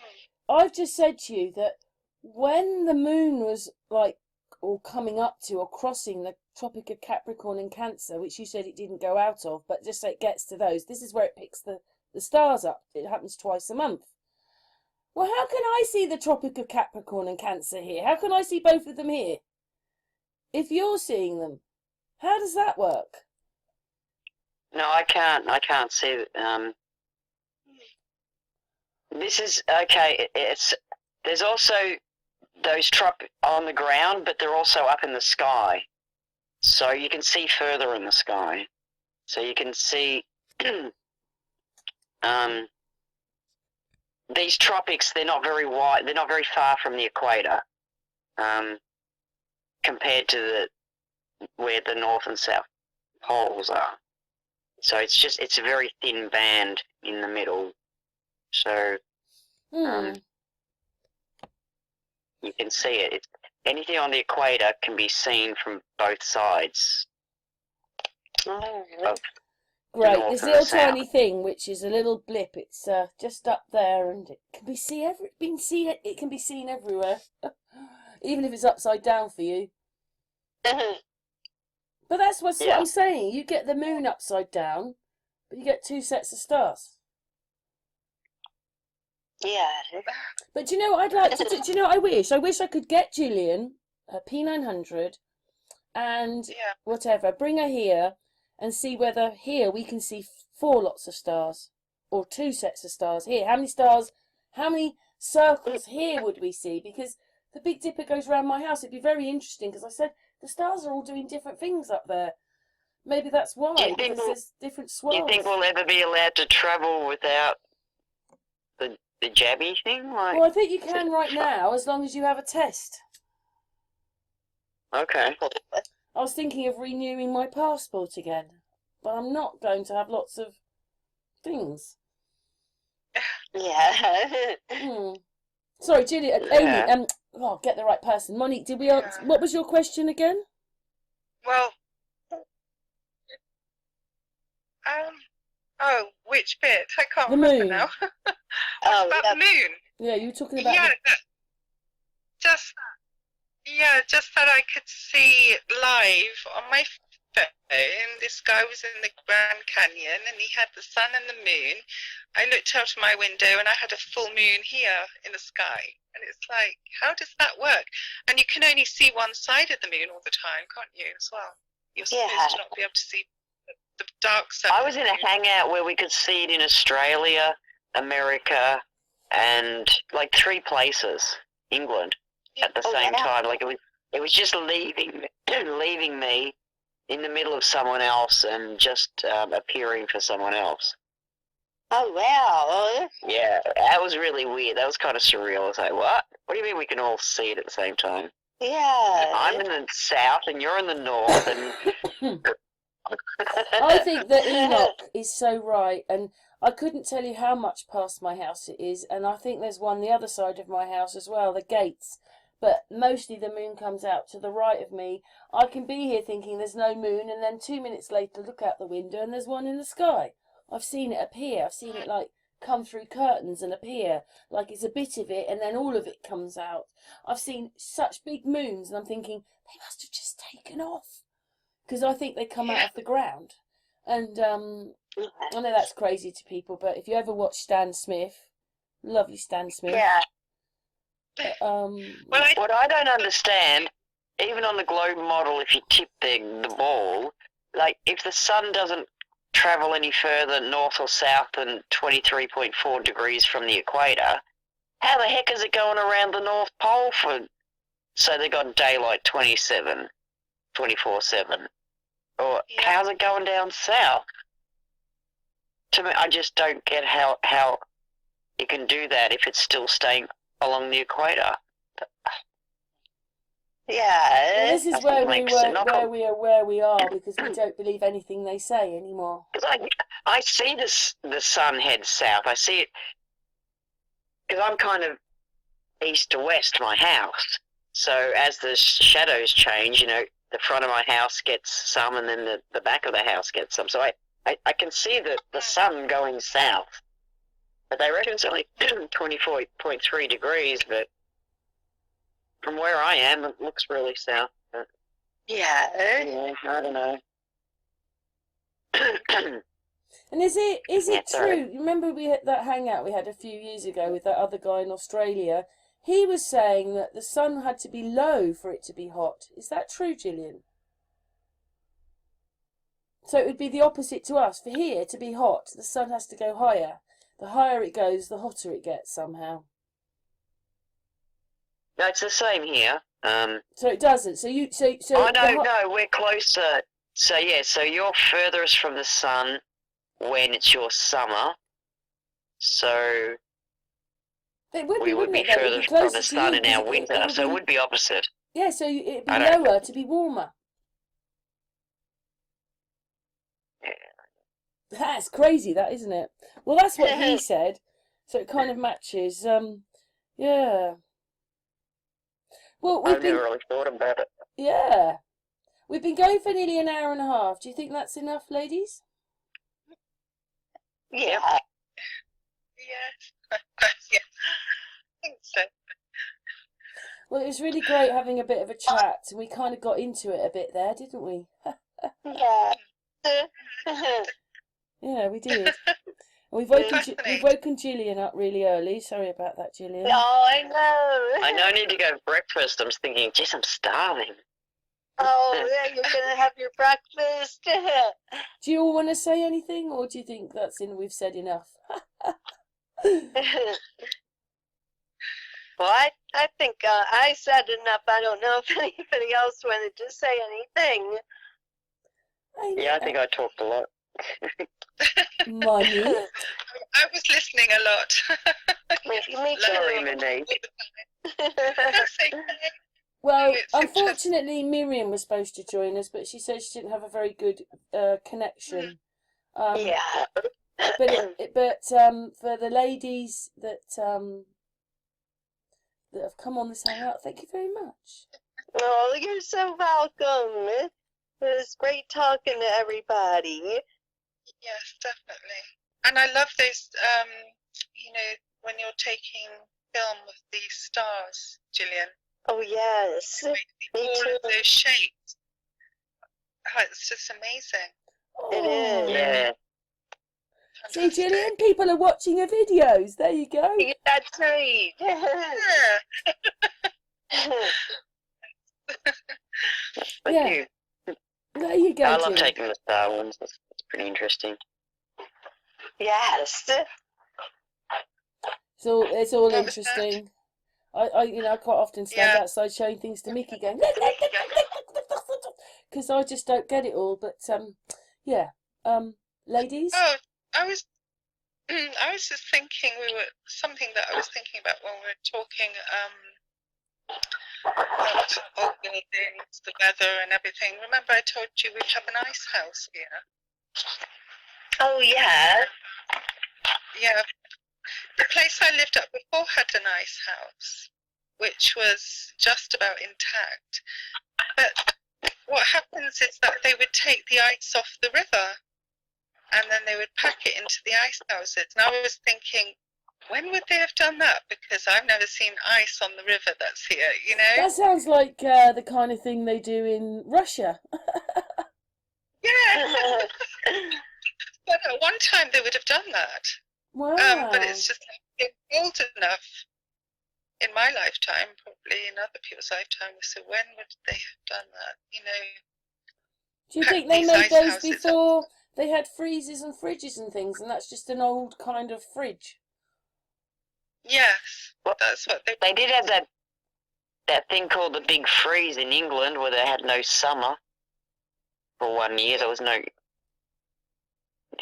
I've just said to you that when the moon was like, or coming up to or crossing the Tropic of Capricorn and Cancer, which you said it didn't go out of, but just say it gets to those, this is where it picks the stars up. It happens twice a month. Well, how can I see the Tropic of Capricorn and Cancer here? How can I see both of them here? If you're seeing them, how does that work? No, I can't see. This is okay. There's also those on the ground, but they're also up in the sky, so you can see further in the sky. So you can see these tropics. They're not very wide. They're not very far from the equator, compared to where the north and south poles are. So it's a very thin band in the middle. So you can see it. Anything on the equator can be seen from both sides. Of Great. north This and little the south. tiny thing, which is a little blip, it's just up there, and it can be It can be seen everywhere, even if it's upside down for you. But that's what I'm saying. You get the moon upside down, but you get two sets of stars. Yeah. But do you know what I'd like to do? Do you know what I wish? I wish I could get Jillian, her P900, and whatever, bring her here and see whether here we can see 4 lots of stars or 2 sets of stars. Here, how many stars, how many circles here would we see? Because the Big Dipper goes around my house. It'd be very interesting because I said the stars are all doing different things up there. Maybe that's why, because there's different swirls. Do you think we'll ever be allowed to travel without the jabby thing? Well, I think you can right now, as long as you have a test. Okay. I was thinking of renewing my passport again, but I'm not going to have lots of things. Yeah. Sorry, Jillian, Amy, get the right person. Monique, did we answer, what was your question again? Well, which bit? I can't remember now. About the moon. Yeah, you were talking about... just that I could see live on my phone. This guy was in the Grand Canyon and he had the sun and the moon. I looked out of my window and I had a full moon here in the sky. And it's like, how does that work? And you can only see one side of the moon all the time, can't you, as well? You're supposed to not be able to see the dark side. I was in a hangout where we could see it in Australia, America, and like 3 places, England, at the same time. Like it was just leaving me in the middle of someone else and just appearing for someone else. Oh, wow. Yeah, that was really weird. That was kind of surreal. I was like, what? What do you mean we can all see it at the same time? Yeah. I'm in the south and you're in the north. And I think that Enoch is so right, and I couldn't tell you how much past my house it is, and I think there's one the other side of my house as well, the gates. But mostly the moon comes out to the right of me. I can be here thinking there's no moon, and then 2 minutes later look out the window and there's one in the sky. I've seen it appear. I've seen it like come through curtains and appear like it's a bit of it and then all of it comes out. I've seen such big moons and I'm thinking they must have just taken off, because I think they come out of the ground. And I know that's crazy to people, but if you ever watch Stan Smith, lovely Stan Smith. Yeah. What I don't understand, even on the globe model, if you tip the ball, like if the sun doesn't travel any further north or south than 23.4 degrees from the equator, how the heck is it going around the North Pole for? So they got daylight 24/7, or how's it going down south? To me, I just don't get how it can do that if it's still staying along the equator. Yeah. Well, this is where we are because we don't believe anything they say anymore. Because I see the sun head south. I see it because I'm kind of east to west, my house. So as the shadows change, the front of my house gets some, and then the back of the house gets some. So I can see the sun going south. But they reckon it's only 24.3 degrees, but from where I am, it looks really south. But, Yeah. I don't know. And is it Yeah, sorry. true? Remember we had that hangout we had a few years ago with that other guy in Australia? He was saying that the sun had to be low for it to be hot. Is that true, Jillian? So it would be the opposite to us. For here to be hot, the sun has to go higher. The higher it goes, the hotter it gets somehow. No, it's the same here. So it doesn't. So Oh no, we're closer. So yeah, so you're furthest from the sun when it's your summer. So it would we be, would wouldn't be it? Though? It'd furthest be from closer the to sun you in 'cause our winter. would So be, it would be opposite. yeah. So it'd be I don't lower to be warmer. That's crazy, that isn't it? Well, that's what he said. So it kind of matches. Yeah. Well, I've never really thought about it. yeah. We've been going for nearly an hour and a half. Do you think that's enough, ladies? Yeah. Yes. Yeah. I think so. Well, it was really great having a bit of a chat, and we kind of got into it a bit there, didn't we? Yeah. Yeah, we did. We've Fascinating. woken Jillian up really early. Sorry about that, Jillian. Oh, I know. I know I need to go breakfast. I'm thinking, jeez, I'm starving. Oh, yeah, you're gonna have your breakfast. Do you all want to say anything, or do you think we've said enough? Well, I think I said enough. I don't know if anybody else wanted to say anything. Yeah, I think I talked a lot. Money. I was listening a lot. Me too. Sorry, Minnie. That's okay. Well, It's unfortunately, Miriam was supposed to join us, but she said she didn't have a very good connection. Yeah. But for the ladies that have come on this hangout, thank you very much. Oh, you're so welcome. It was great talking to everybody. Yes, definitely. And I love those, when you're taking film of these stars, Jillian. Oh, yes. Me All too. of those shapes. Oh, it's just amazing. It is. Yeah. See, Fantastic. Jillian, people are watching your videos. There you go. That's right. Yeah. Thank Yeah. you. There you go, I love Jillian. taking the Star ones. It's pretty interesting. Yes. It's all What was that? interesting. I quite often stand outside showing things to Mickey, going because I just don't get it all. But yeah, ladies. Oh, I was just thinking something that I was thinking about when we were talking about all buildings, the weather and everything. Remember I told you we have an ice house here? Oh, yeah. Yeah. The place I lived at before had an ice house, which was just about intact. But what happens is that they would take the ice off the river and then they would pack it into the ice houses. And I was thinking, when would they have done that? Because I've never seen ice on the river that's here, you know? That sounds like the kind of thing they do in Russia. Yeah. But at one time they would have done that. Wow. But it's just like, been old enough in my lifetime, probably in other people's lifetime. So when would they have done that? You know? Do you pack think they these made ice those houses up. before they had freezers and fridges and things, and that's just an old kind of fridge? Yes, that's what they. They did have that thing called the Big Freeze in England where they had no summer for 1 year. There was the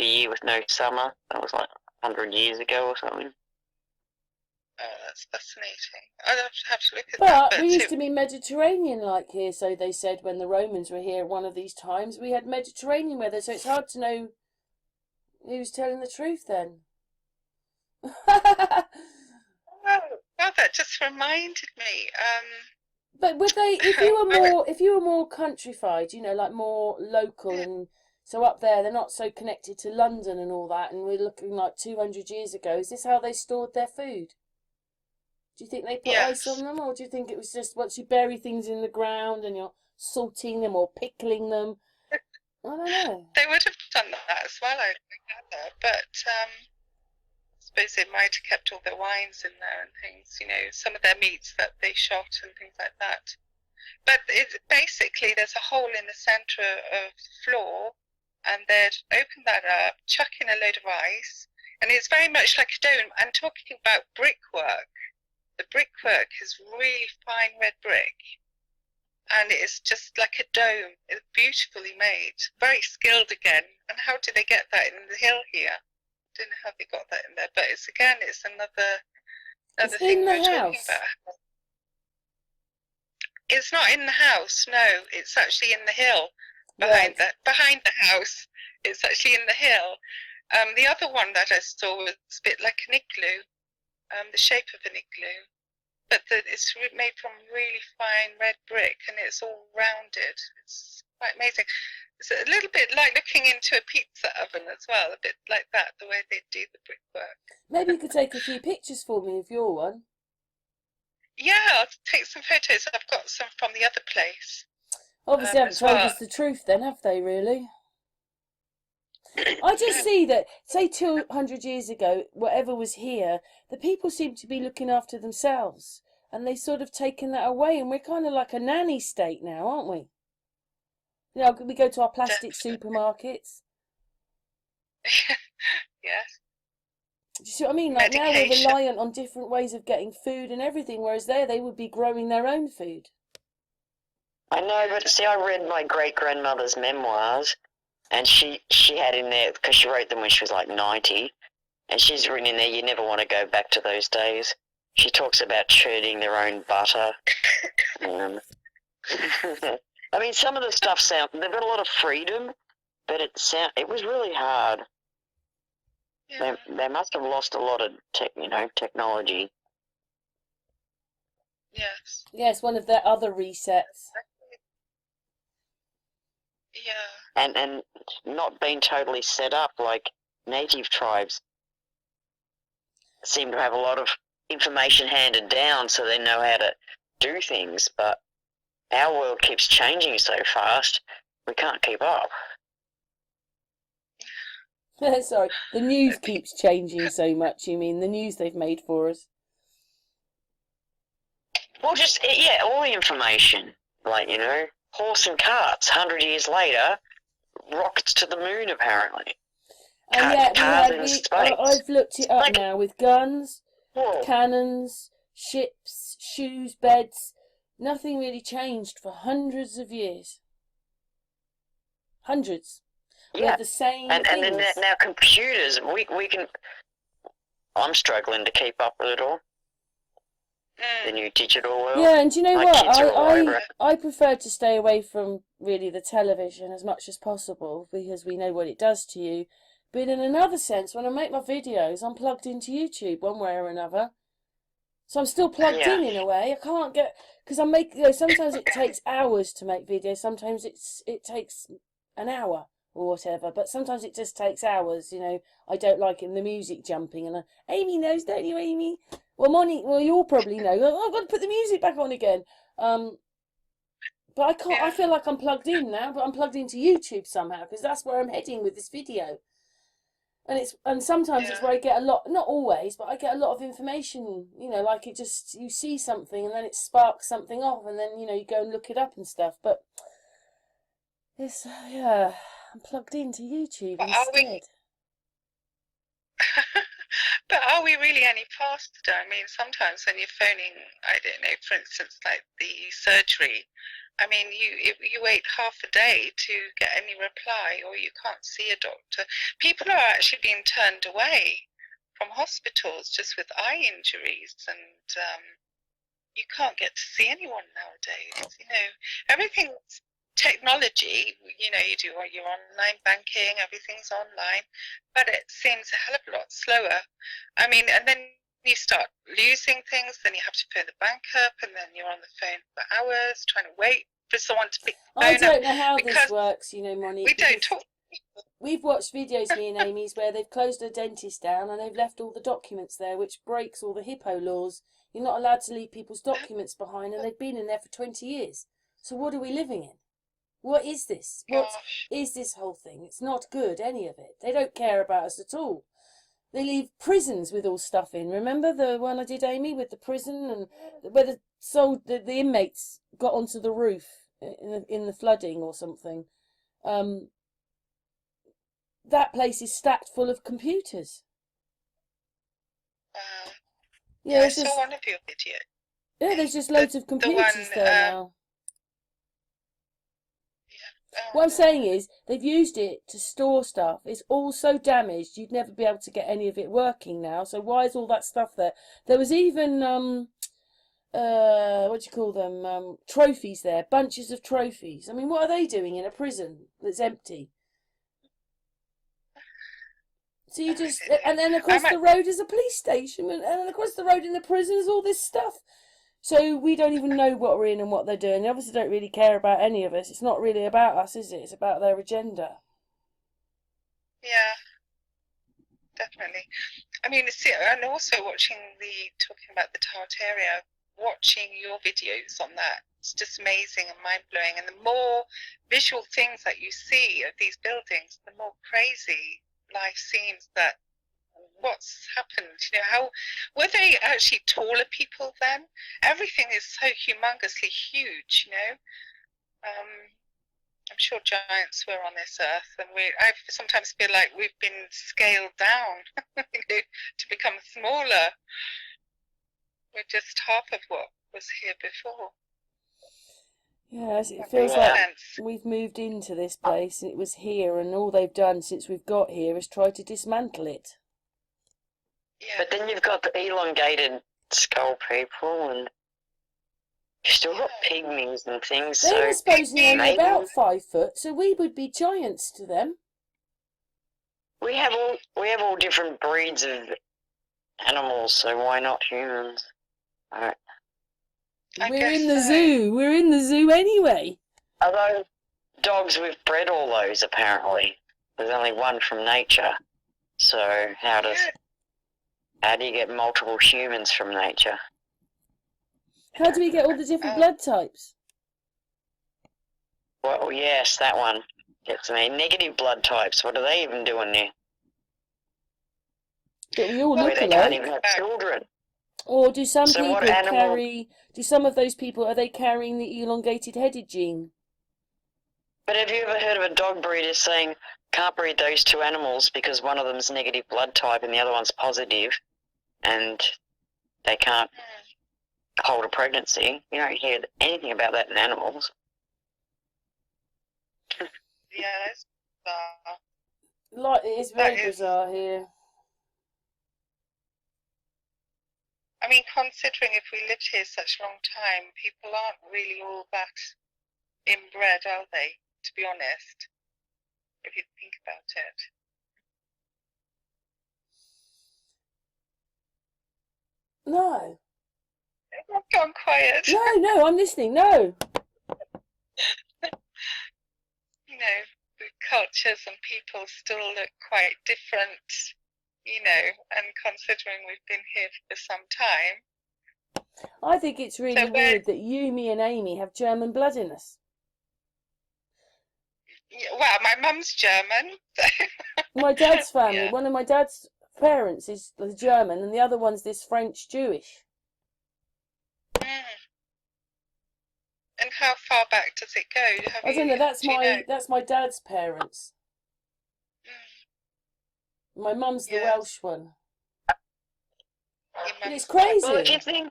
year with no summer. That was like 100 years ago or something. Oh, that's fascinating. I'd have to look at that. But we used to be Mediterranean-like here, so they said when the Romans were here one of these times, we had Mediterranean weather, so it's hard to know who's telling the truth then. Well, that just reminded me. But would they, if you were more countrified, like more local, and so up there they're not so connected to London and all that, and we're looking like 200 years ago, is this how they stored their food? Do you think they put ice on them, or do you think it was just once you bury things in the ground and you're salting them or pickling them? I don't know. They would have done that as well, I gather. But I suppose they might have kept all their wines in there and things, you know, some of their meats that they shot and things like that. But basically, there's a hole in the centre of the floor, and they'd open that up, chuck in a load of ice, and it's very much like a dome. I'm talking about brickwork. The brickwork is really fine red brick, and it's just like a dome. It's beautifully made, very skilled again. And how did they get that in the hill here? I don't know how they got that in there, but it's another thing we're talking about. It's not in the house, no. It's actually in the hill behind the house. It's actually in the hill. The other one that I saw was a bit like an igloo, the shape of an igloo, but it's made from really fine red brick, and it's all rounded. It's quite amazing. It's a little bit like looking into a pizza oven as well, a bit like that, the way they do the brickwork. Maybe you could take a few pictures for me of your one. Yeah, I'll take some photos. I've got some from the other place. Obviously, haven't told us the truth then, have they, really? I just see that, say 200 years ago, whatever was here, the people seem to be looking after themselves. And they sort of taken that away. And we're kind of like a nanny state now, aren't we? You know, we go to our plastic supermarkets. Yes. Do you see what I mean? Like now we're reliant on different ways of getting food and everything, whereas there they would be growing their own food. I know, but see, I read my great-grandmother's memoirs, and she had in there, because she wrote them when she was like 90, and she's written in there, you never want to go back to those days. She talks about churning their own butter. I mean, some of the stuff they've got a lot of freedom, but it was really hard. Yeah. They must have lost a lot of technology. Yes. Yes, one of their other resets. Yeah. And not being totally set up like native tribes seem to have a lot of information handed down so they know how to do things, but our world keeps changing so fast, we can't keep up. Sorry, the news keeps changing so much, you mean, the news they've made for us? Well, just, yeah, all the information. Like, horse and carts, 100 years later, rockets to the moon, apparently. And yet, I've looked it up like, now with guns, whoa. cannons, ships, shoes, beds. Nothing really changed for hundreds of years. Hundreds. We have the same and things. then now computers, we can... I'm struggling to keep up with it all. The new digital world. Yeah, and do you know what? I I prefer to stay away from really the television as much as possible because we know what it does to you. But in another sense, when I make my videos, I'm plugged into YouTube one way or another. So I'm still plugged in a way. I can't get... Because sometimes it takes hours to make videos. Sometimes it takes an hour or whatever. But sometimes it just takes hours, I don't like the music jumping. And Amy knows, don't you, Amy? Well, you'll probably know. I've got to put the music back on again. But I can't. Yeah. I feel like I'm plugged in now, but I'm plugged into YouTube somehow because that's where I'm heading with this video. And sometimes it's where I get a lot, not always, but I get a lot of information. Like you see something and then it sparks something off, and then you go and look it up and stuff. But it's I'm plugged into YouTube instead. But are we really any faster? I mean, sometimes when you're phoning, I don't know, for instance, like the surgery, I mean, you wait half a day to get any reply, or you can't see a doctor. People are actually being turned away from hospitals just with eye injuries, and you can't get to see anyone nowadays. Everything's technology, you do all your online banking, everything's online, but it seems a hell of a lot slower. I mean, and then you start losing things, then you have to phone the bank up, and then you're on the phone for hours trying to wait for someone to pick the phone up. I don't know how this works, Monique. We don't talk. We've watched videos, me and Amy's, where they've closed a dentist down and they've left all the documents there, which breaks all the HIPPO laws. You're not allowed to leave people's documents behind, and they've been in there for 20 years. So what are we living in? What is this? What Gosh. is this whole thing? It's not good, any of it. They don't care about us at all. They leave prisons with all stuff in. Remember the one I did, Amy, with the prison and where the inmates got onto the roof in the flooding or something. That place is stacked full of computers. Yeah, I there's saw just one of your videos. there's just loads of computers one, there now. What I'm saying is they've used it to store stuff. It's all so damaged you'd never be able to get any of it working now. So why is all that stuff there? There was even what do you call them? Trophies there, bunches of trophies. I mean, what are they doing in a prison that's empty? So you just, and then across the road is a police station, and then across the road in the prison is all this stuff. So we don't even know what we're in and what they're doing. They obviously don't really care about any of us. It's not really about us, is it? It's about their agenda. Yeah, definitely. I mean, see, and also talking about the Tartaria, watching your videos on that, it's just amazing and mind-blowing. And the more visual things that you see of these buildings, the more crazy life seems that what's happened. You know, how were they actually taller people then? Everything is so humongously huge, you know. I'm sure giants were on this earth, and I sometimes feel like we've been scaled down you know, to become smaller. We're just half of what was here before. Yes, it feels like we've moved into this place and it was here, and all they've done since we've got here is try to dismantle it. Yeah. But then you've got the elongated skull people, and you've still got pygmies and things. They were supposedly only about 5 foot, so we would be giants to them. We have all different breeds of animals, so why not humans? Alright. We're in the zoo. We're in the zoo anyway. Although dogs, we've bred all those apparently. There's only one from nature. So how do you get multiple humans from nature? How do we get all the different blood types? Well, yes, that one gets me. Negative blood types. What are they even doing there? But we all look Where they alike. can't even have children. Or do some So what people animal- do some of those people, are they carrying the elongated headed gene? But have you ever heard of a dog breeder saying, can't breed those two animals because one of them's negative blood type and the other one's positive, and they can't hold a pregnancy? You don't hear anything about that in animals. Yeah, it's bizarre. Like, it is very bizarre here. I mean, considering if we lived here such a long time, people aren't really all that inbred, are they? To be honest, if you think about it. No. I've gone quiet. No, I'm listening. No. You know, the cultures and people still look quite different, you know, and considering we've been here for some time. I think it's really weird that you, me and Amy have German blood in us. Well, my mum's German. My dad's family, Yeah. one of my dad's parents is German and the other one's this French Jewish. And how far back does it go? I don't know, that's my dad's parents. My mum's the Welsh one. But it's crazy. Well, if you think,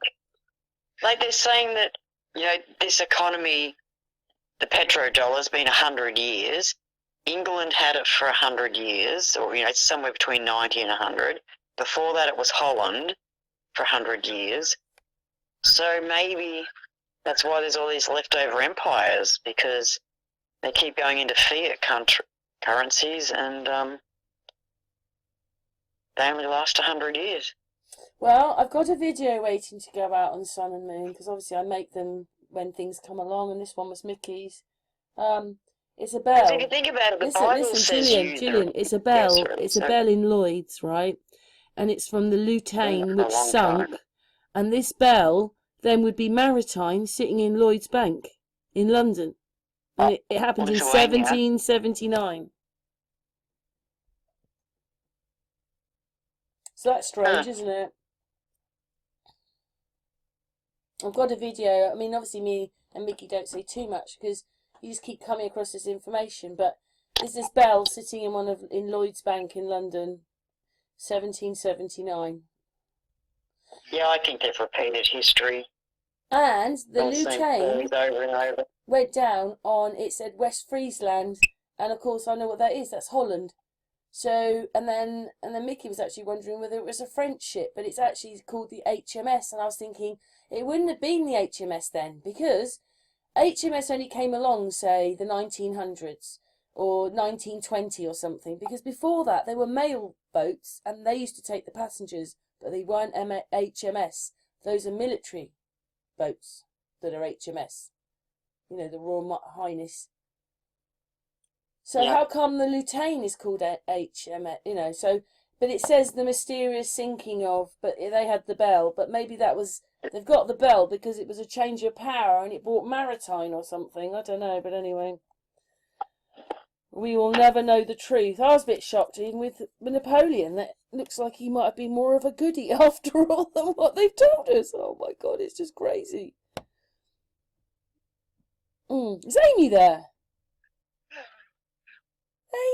like they're saying that, you know, this economy, the petrodollar's been 100 years. England had it for 100 years, or, you know, somewhere between 90 and 100. Before that, it was Holland for 100 years. So maybe that's why there's all these leftover empires, because they keep going into fiat currencies, and they only last 100 years. Well, I've got a video waiting to go out on Sun and Moon, because obviously I make them when things come along, and this one was Mickey's. It's a bell. If you think about it, the Bible says Jillian, it's a bell. It's a bell in Lloyd's, right? And it's from the Lutane, which sunk. And this bell then would be maritime, sitting in Lloyd's Bank in London. And it happened in Lithuania. 1779. So that's strange, isn't it? I've got a video. I mean, obviously me and Mickey don't say too much because you just keep coming across this information. But there's this bell sitting in Lloyd's Bank in London, 1779. Yeah, I think they've repeated history. And the All the same Lutane stories over and over. went down on, it said West Friesland, and of course I know what that is. That's Holland. So and then Mickey was actually wondering whether it was a French ship, but it's actually called the HMS. And I was thinking it wouldn't have been the HMS then, because HMS only came along, say, the 1900s or 1920 or something. Because before that they were mail boats and they used to take the passengers, but they weren't HMS. Those are military boats that are HMS. You know, the Royal Highness. So Yeah. how come the Lutane is called HMS? You know, so but it says the mysterious sinking of, but they had the bell, but maybe that was they've got the bell because it was a change of power and it brought maritime or something. I don't know, but anyway, we will never know the truth. I was a bit shocked even with Napoleon. That looks like he might have been more of a goodie after all than what they've told us. Oh my God, it's just crazy. Is Amy there?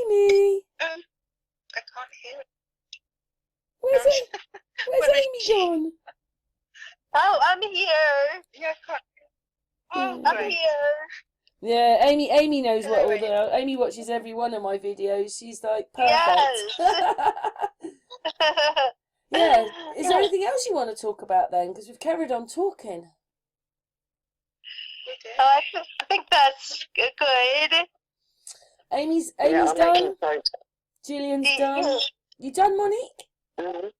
Amy, I can't hear it. where's No. Where's Where is Amy she? gone? Oh, I'm here. Yeah, I can't hear. Oh, I'm great. here. Yeah, Amy knows what all Anyway. the Amy watches every one of my videos. She's like perfect. Yes. Yeah. Is there anything else you want to talk about then? Because we've carried on talking. We did. I think that's good. Amy's Yeah, I'm done. making notes. Jillian's done. You done, Monique? Mhm.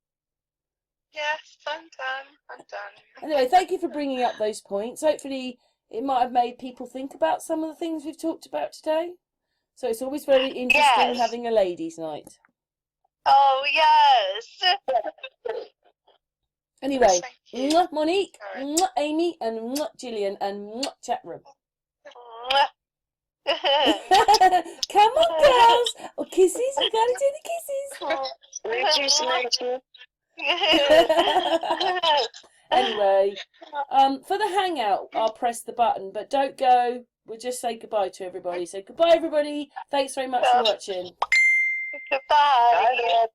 Yes, I'm done. I'm done. Anyway, thank you for bringing up those points. Hopefully, it might have made people think about some of the things we've talked about today. So it's always very interesting Yes. having a ladies' night. Oh, yes. Anyway, Thank you. mwah, Monique, Alright. mwah, Amy, and mwah, Jillian, and mwah, chat room. Come on, girls. Oh, kisses. We gotta do the kisses. Smoochie, Anyway, for the hangout, I'll press the button, but don't go. We'll just say goodbye to everybody. So goodbye, everybody. Thanks very much for watching. Goodbye. Bye.